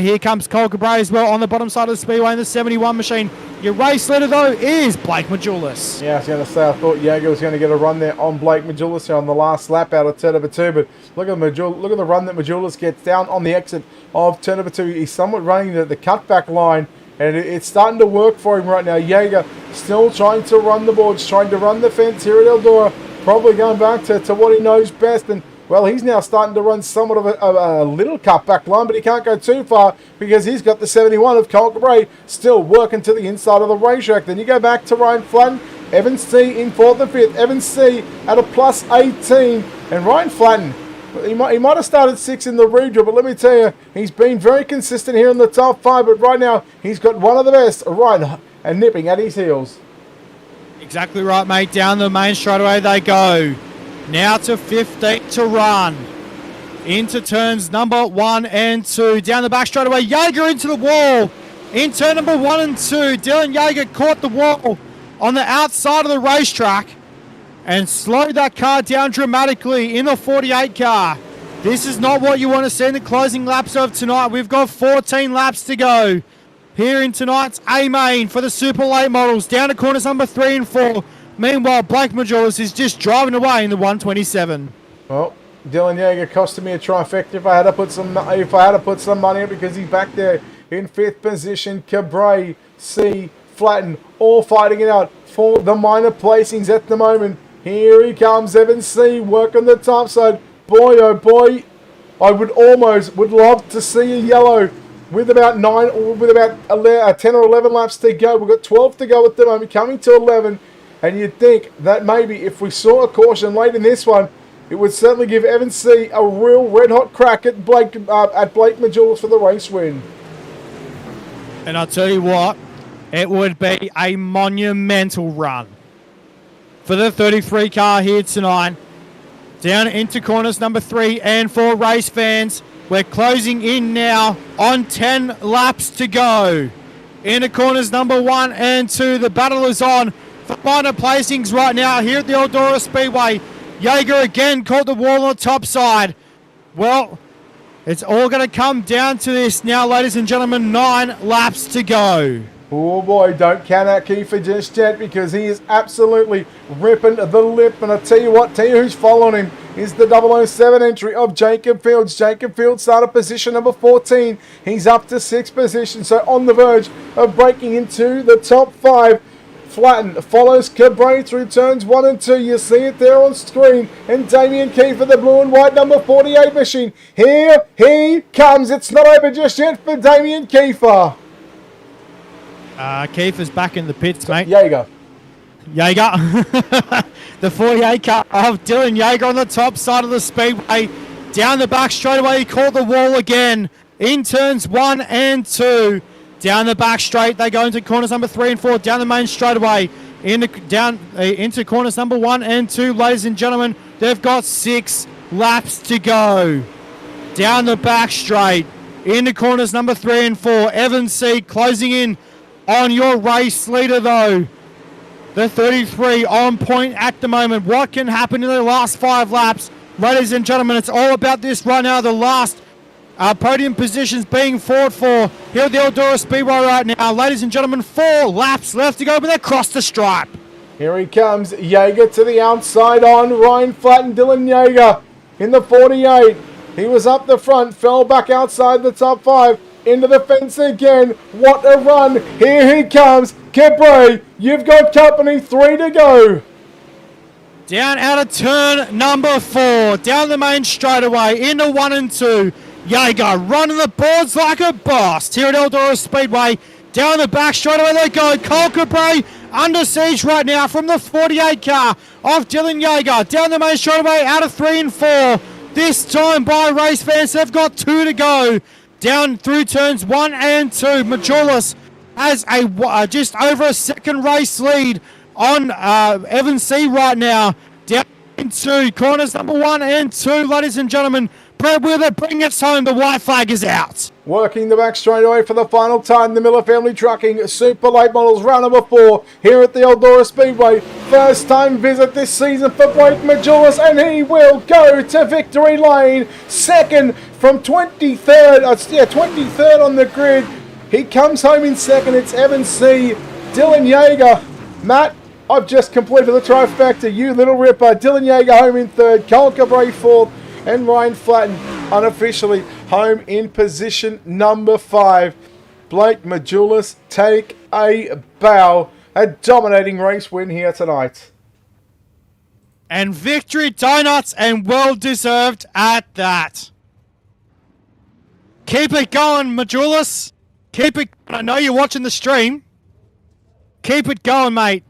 Here comes Cole Cabret as well on the bottom side of the speedway in the 71 machine. Your race leader, though, is Blake Majulis. Yeah, I was going to say, I thought Yeager was going to get a run there on Blake Majulis here on the last lap out of turn number 2, but look at the run that Majulis gets down on the exit of turn number 2. He's somewhat running the cutback line, and it's starting to work for him right now. Yeager still trying to run the boards, trying to run the fence here at Eldora, probably going back to what he knows best, and well, he's now starting to run somewhat of a little cutback line, but he can't go too far because he's got the 71 of Cole Cabret still working to the inside of the racetrack. Then you go back to Ryan Flatten, Evan C in 4th and 5th. Evan C at a +18, and Ryan Flatten, he might have started 6th in the redraw, but let me tell you, he's been very consistent here in the top 5, but right now he's got one of the best right and nipping at his heels. Exactly right, mate. Down the main straightaway they go. Now to 15 to run. Into turns number 1 and 2. Down the back straightaway. Yeager into the wall. In turn number 1 and 2. Dylan Yeager caught the wall on the outside of the racetrack and slowed that car down dramatically in the 48 car. This is not what you want to see in the closing laps of tonight. We've got 14 laps to go here in tonight's A-Main for the Super Late Models. Down to corners number 3 and 4. Meanwhile, Blake Majulis is just driving away in the 127. Well, Dylan Yeager costed me a trifecta if I had to put some money in, because he's back there in 5th position. Cabray, C, Flatten, all fighting it out for the minor placings at the moment. Here he comes, Evan C, work on the top side. Boy, oh boy, I would love to see a yellow with about 10 or 11 laps to go. We've got 12 to go at the moment, coming to 11. And you'd think that maybe if we saw a caution late in this one, it would certainly give Evan C a real red-hot crack at Blake Majulis for the race win. And I'll tell you what, it would be a monumental run for the 33 car here tonight. Down into corners number 3 and 4, race fans. We're closing in now on 10 laps to go. Into corners number 1 and 2. The battle is on for minor placings right now here at the Eldora Speedway. Yeager again caught the wall on the top side. Well, it's all going to come down to this now, ladies and gentlemen. 9 laps to go. Oh boy, don't count out Kiefer just yet, because he is absolutely ripping the lip. And I tell you who's following him is the 007 entry of Jacob Fields. Jacob Fields started position number 14. He's up to 6th position, so on the verge of breaking into the top 5. Flatten follows Cabray through turns 1 and 2. You see it there on screen. And Damien Kiefer, the blue and white number 48 machine. Here he comes. It's not over just yet for Damien Kiefer. Kiefer's back in the pits, mate. Yeager. The 48 car of Dylan Yeager on the top side of the speedway. Down the back straightaway, he caught the wall again. In turns 1 and 2. Down the back straight, they go into corners number 3 and 4. Down the main straightaway, into corners number 1 and 2. Ladies and gentlemen, they've got 6 laps to go. Down the back straight, into corners number 3 and 4. Evan C closing in on your race leader, though. The 33 on point at the moment. What can happen in the last 5 laps? Ladies and gentlemen, it's all about this right now. The last podium positions being fought for here at the Eldora Speedway right now. Ladies and gentlemen, 4 laps left to go, but they're across the stripe. Here he comes, Yeager to the outside on Ryan Flatten. Dylan Yeager in the 48. He was up the front, fell back outside the top 5. Into the fence again. What a run. Here he comes. Cabray, you've got company. 3 to go. Down out of turn number 4. Down the main straightaway. Into 1 and 2. Yeager running the boards like a boss here at Eldora Speedway. Down the back straightaway they go. Cole Cabray under siege right now from the 48 car of Dylan Yeager. Down the main straightaway out of 3 and 4. This time by race fans, they've got 2 to go. Down through turns 1 and 2. Majulis has a just over a second race lead on Evan C right now. Down into corners number 1 and 2, ladies and gentlemen. Brad Wheeler, bring us home. The white flag is out. Working the back straightaway for the final time. The Miller Family Trucking Super Late Models round number 4 here at the Eldora Speedway. First time visit this season for Blake Majulis, and he will go to victory lane. Second from 23rd. 23rd on the grid. He comes home in second. It's Evan C. Dylan Yeager. Matt, I've just completed the trifecta. You little ripper. Dylan Yeager home in 3rd. Cole Cabray 4th. And Ryan Flatten unofficially home in position number 5. Blake Majulis take a bow. A dominating race win here tonight. And victory donuts, and well deserved at that. Keep it going, Majulis. Keep it. I know you're watching the stream. Keep it going, mate.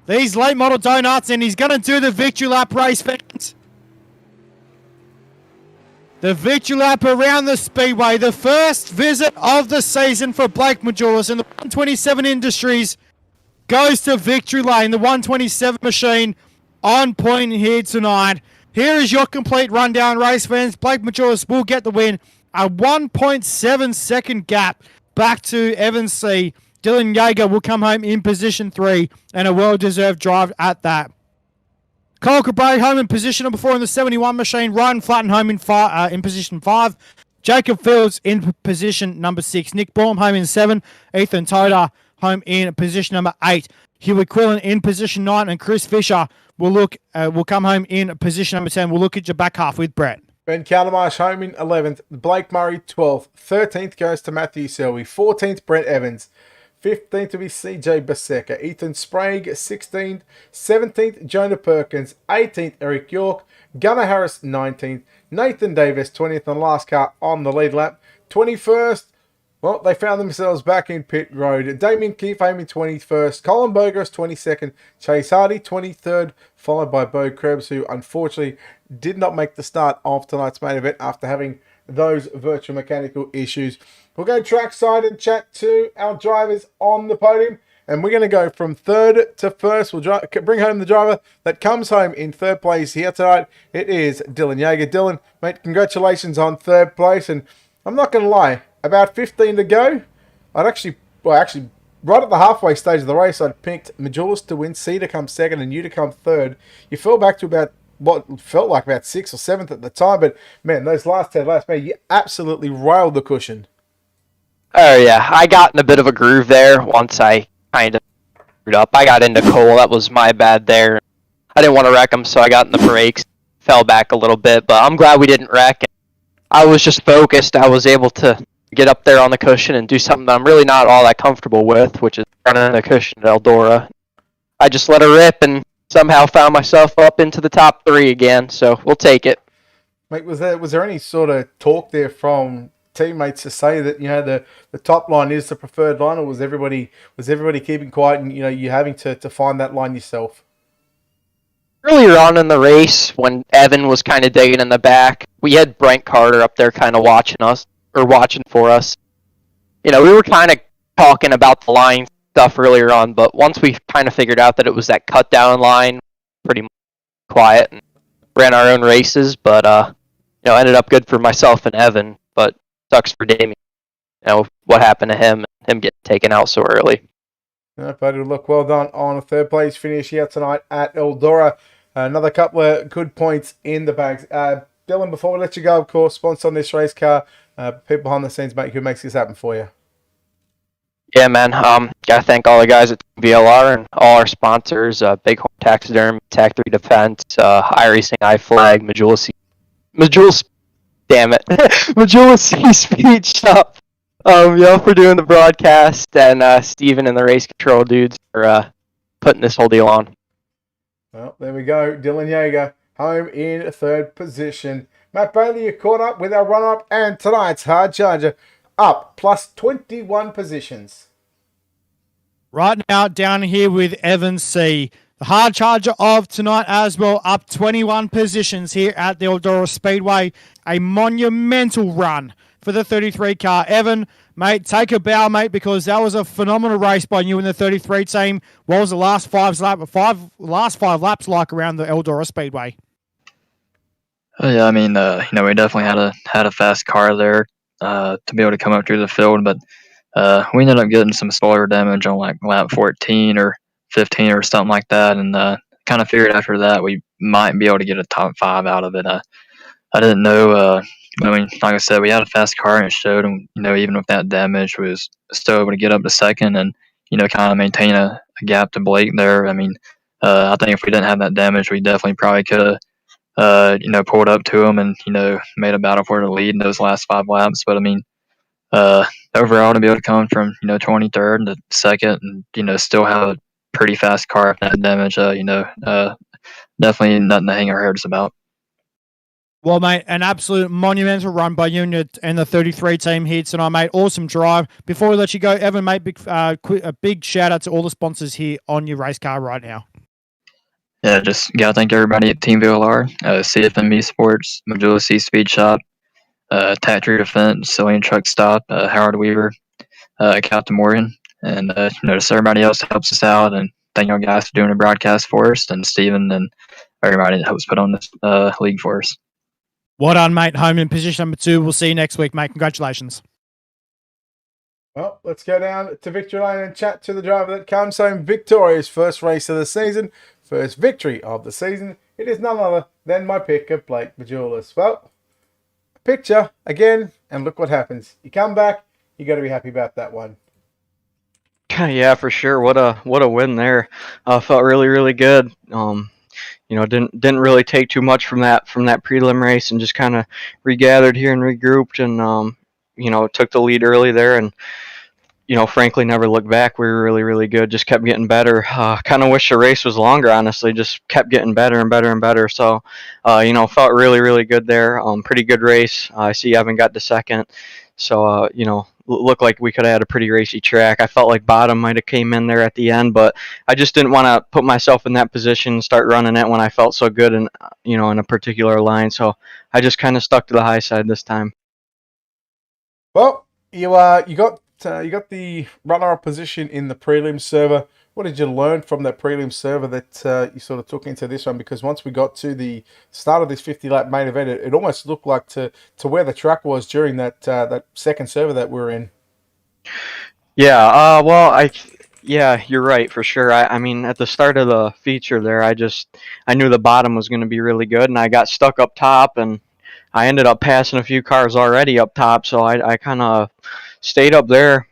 These late model donuts, and he's going to do the victory lap, race fans. The victory lap around the speedway. The first visit of the season for Blake Majulis in the 127 Industries goes to victory lane. The 127 machine on point here tonight. Here is your complete rundown, race fans. Blake Majulis will get the win. A 1.7 second gap back to Evan C. Dylan Yeager will come home in position 3, and a well-deserved drive at that. Cole Cabray home in position number 4 in the 71 machine. Ryan Flatten home in position 5. Jacob Fields in position number 6. Nick Baum home in 7. Ethan Toda home in position number 8. Huey Quillen in position 9, and Chris Fisher will come home in position number 10. We'll look at your back half with Brett. Ben Caldermarsh home in 11th. Blake Murray 12th. 13th goes to Matthew Selby. 14th, Brent Evans. 15th to be CJ Baseka. Ethan Sprague 16th. 17th, Jonah Perkins. 18th, Eric York. Gunnar Harris 19th. Nathan Davis 20th and last car on the lead lap. 21st, well, they found themselves back in pit road. Damien Keefe home in 21st. Colin Bogus 22nd. Chase Hardy 23rd. Followed by Bo Krebs, who unfortunately did not make the start of tonight's main event after having those virtual mechanical issues. We'll go trackside and chat to our drivers on the podium. And we're going to go from third to first. We'll bring home the driver that comes home in third place here tonight. It is Dylan Yeager. Dylan, mate, congratulations on third place. And I'm not going to lie, about 15 to go, I'd actually, right at the halfway stage of the race, I'd picked Majulis to win, C to come second, and you to come third. You fell back to about what felt like about 6th or 7th at the time, but man, those last 10 laps, man, you absolutely railed the cushion. Oh yeah, I got in a bit of a groove there once I kind of screwed up. I got into Cole, that was my bad there. I didn't want to wreck him, so I got in the brakes, fell back a little bit, but I'm glad we didn't wreck. I was just focused. I was able to get up there on the cushion and do something that I'm really not all that comfortable with, which is running the cushion at Eldora. I just let her rip and somehow found myself up into the top 3 again, so we'll take it. Mate, was there any sort of talk there from teammates to say that, you know, the top line is the preferred line, or was everybody keeping quiet and, you know, you having to find that line yourself? Earlier on in the race, when Evan was kind of digging in the back, we had Brent Carter up there kind of watching for us. You know, we were kind of talking about the line stuff earlier on, but once we kind of figured out that it was that cut down line, pretty much quiet and ran our own races, but you know, ended up good for myself and Evan, but sucks for Damien. You know, what happened to him getting taken out so early. No, but look, well done on a third place finish here tonight at Eldora. Another couple of good points in the bags. Dylan, before we let you go, of course, sponsor on this race car, people behind the scenes, mate, who makes this happen for you? Yeah, man. Gotta thank all the guys at VLR and all our sponsors, Bighorn Taxidermy, Tac 3 Defense, iRacing, iFlag, Majulis, damn it, Majulis Speed Shop, y'all for doing the broadcast, and Steven and the race control dudes for putting this whole deal on. Well, there we go. Dylan Yeager, home in third position. Matt Bailey, you caught up with our run-up, and tonight's hard charger up plus 21 positions. Right now, down here with Evan C. The hard charger of tonight as well, up 21 positions here at the Eldora Speedway. A monumental run for the 33 car. Evan, mate, take a bow, mate, because that was a phenomenal race by you in the 33 team. What was the last five laps like around the Eldora Speedway? Oh, yeah, I mean, you know, we definitely had a fast car there to be able to come up through the field, but we ended up getting some spoiler damage on like lap 14 or 15 or something like that, and kind of figured after that we might be able to get a top 5 out of it. I didn't know. I mean, like I said, we had a fast car and it showed, and you know, even with that damage, we was still able to get up to second and, you know, kind of maintain a gap to Blake there. I mean, I think if we didn't have that damage, we definitely probably could have, you know, pulled up to him and, you know, made a battle for the lead in those last 5 laps. But I mean, overall, to be able to come from, you know, 23rd to second and, you know, still have a pretty fast car with that damage, you know, definitely nothing to hang our heads about. Well, mate, an absolute monumental run by you and the 33 team here tonight, mate. Awesome drive. Before we let you go, Evan, mate, a big shout out to all the sponsors here on your race car right now. Yeah, just gotta thank everybody at Team VLR, CFMB Sports, Majulis Speed Shop, Tac 3 Defense, Cillian Truck Stop, Howard Weaver, Captain Morgan, and you know, just everybody else that helps us out. And thank y'all guys for doing the broadcast for us, and Steven and everybody that helps put on this league for us. Well done, mate. Home in position number 2. We'll see you next week, mate. Congratulations. Well, let's go down to victory lane and chat to the driver that comes home victorious. First race of the season, first victory of the season. It is none other than my pick of Blake Majulis. Well, picture again, and look what happens. You come back, you got to be happy about that one. Yeah, for sure. What a win there. Felt really good. Didn't really take too much from that prelim race, and just kind of regathered here and regrouped, and took the lead early there, and frankly, never looked back. We were really good. Just kept getting better. Kind of wish the race was longer, honestly. Just kept getting better and better and better. So, felt really good there. Pretty good race. I see Evan got to second. So, looked like we could have had a pretty racy track. I felt like bottom might have came in there at the end, but I just didn't want to put myself in that position and start running it when I felt so good in a particular line. So I just kind of stuck to the high side this time. Well, you got the runner-up position in the prelim server. What did you learn from that prelim server that you sort of took into this one? Because once we got to the start of this 50-lap main event, it almost looked like to where the track was during that second server that we were in. Yeah, you're right for sure. I mean, at the start of the feature there, I knew the bottom was going to be really good, and I got stuck up top, and I ended up passing a few cars already up top, so I kind of stayed up there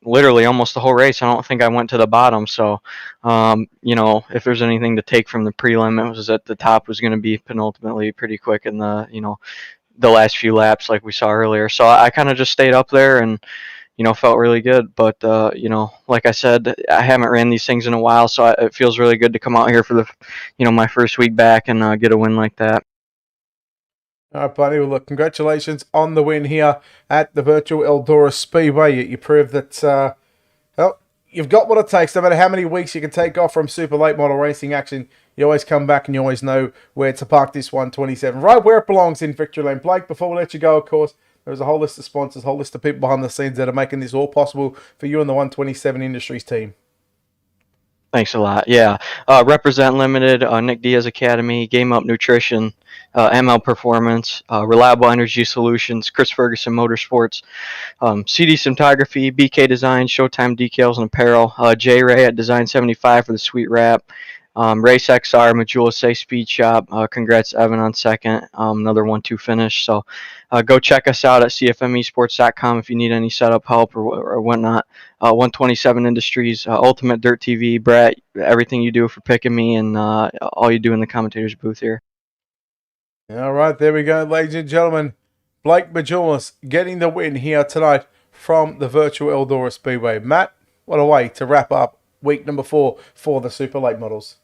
literally almost the whole race. I don't think I went to the bottom. So, if there's anything to take from the prelim, it was that the top was going to be penultimately pretty quick in the last few laps like we saw earlier. So I kind of just stayed up there and, felt really good. But, like I said, I haven't ran these things in a while, so it feels really good to come out here for the, my first week back and get a win like that. All right, buddy. Well, look, congratulations on the win here at the virtual Eldora Speedway. You proved that, you've got what it takes. No matter how many weeks you can take off from super late model racing action, you always come back and you always know where to park this 127. Right where it belongs in Victory Lane. Blake, before we let you go, of course, there's a whole list of sponsors, a whole list of people behind the scenes that are making this all possible for you and the 127 Industries team. Thanks a lot. Yeah. Represent Limited, Nick Diaz Academy, Game Up Nutrition, ML Performance, Reliable Energy Solutions, Chris Ferguson Motorsports, CD Cinematography, BK Design, Showtime Decals and Apparel, J Ray at Design 75 for the Sweet Wrap, Race XR, Majula Say Speed Shop. Congrats, Evan, on second. Another 1-2 finish. So go check us out at cfmesports.com if you need any setup help or whatnot. 127 Industries, UltimateDirtTV, Brett, everything you do for picking me and all you do in the commentator's booth here. All right, there we go, ladies and gentlemen. Blake Majulis getting the win here tonight from the virtual Eldora Speedway. Matt, what a way to wrap up week number 4 for the Super Late Models.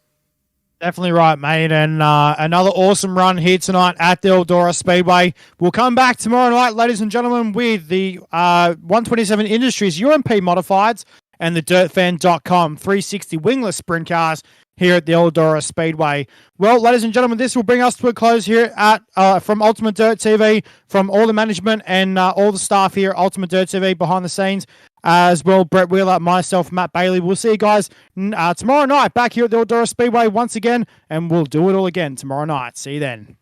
Definitely right, mate. And another awesome run here tonight at the Eldora Speedway. We'll come back tomorrow night, ladies and gentlemen, with the 127 Industries UMP Modifieds and the DirtFan.com 360 wingless sprint cars here at the Eldora Speedway. Well, ladies and gentlemen, this will bring us to a close here at from Ultimate Dirt TV, from all the management and all the staff here at Ultimate Dirt TV behind the scenes, as well, Brett Wheeler, myself, Matt Bailey. We'll see you guys tomorrow night back here at the Eldora Speedway once again, and we'll do it all again tomorrow night. See you then.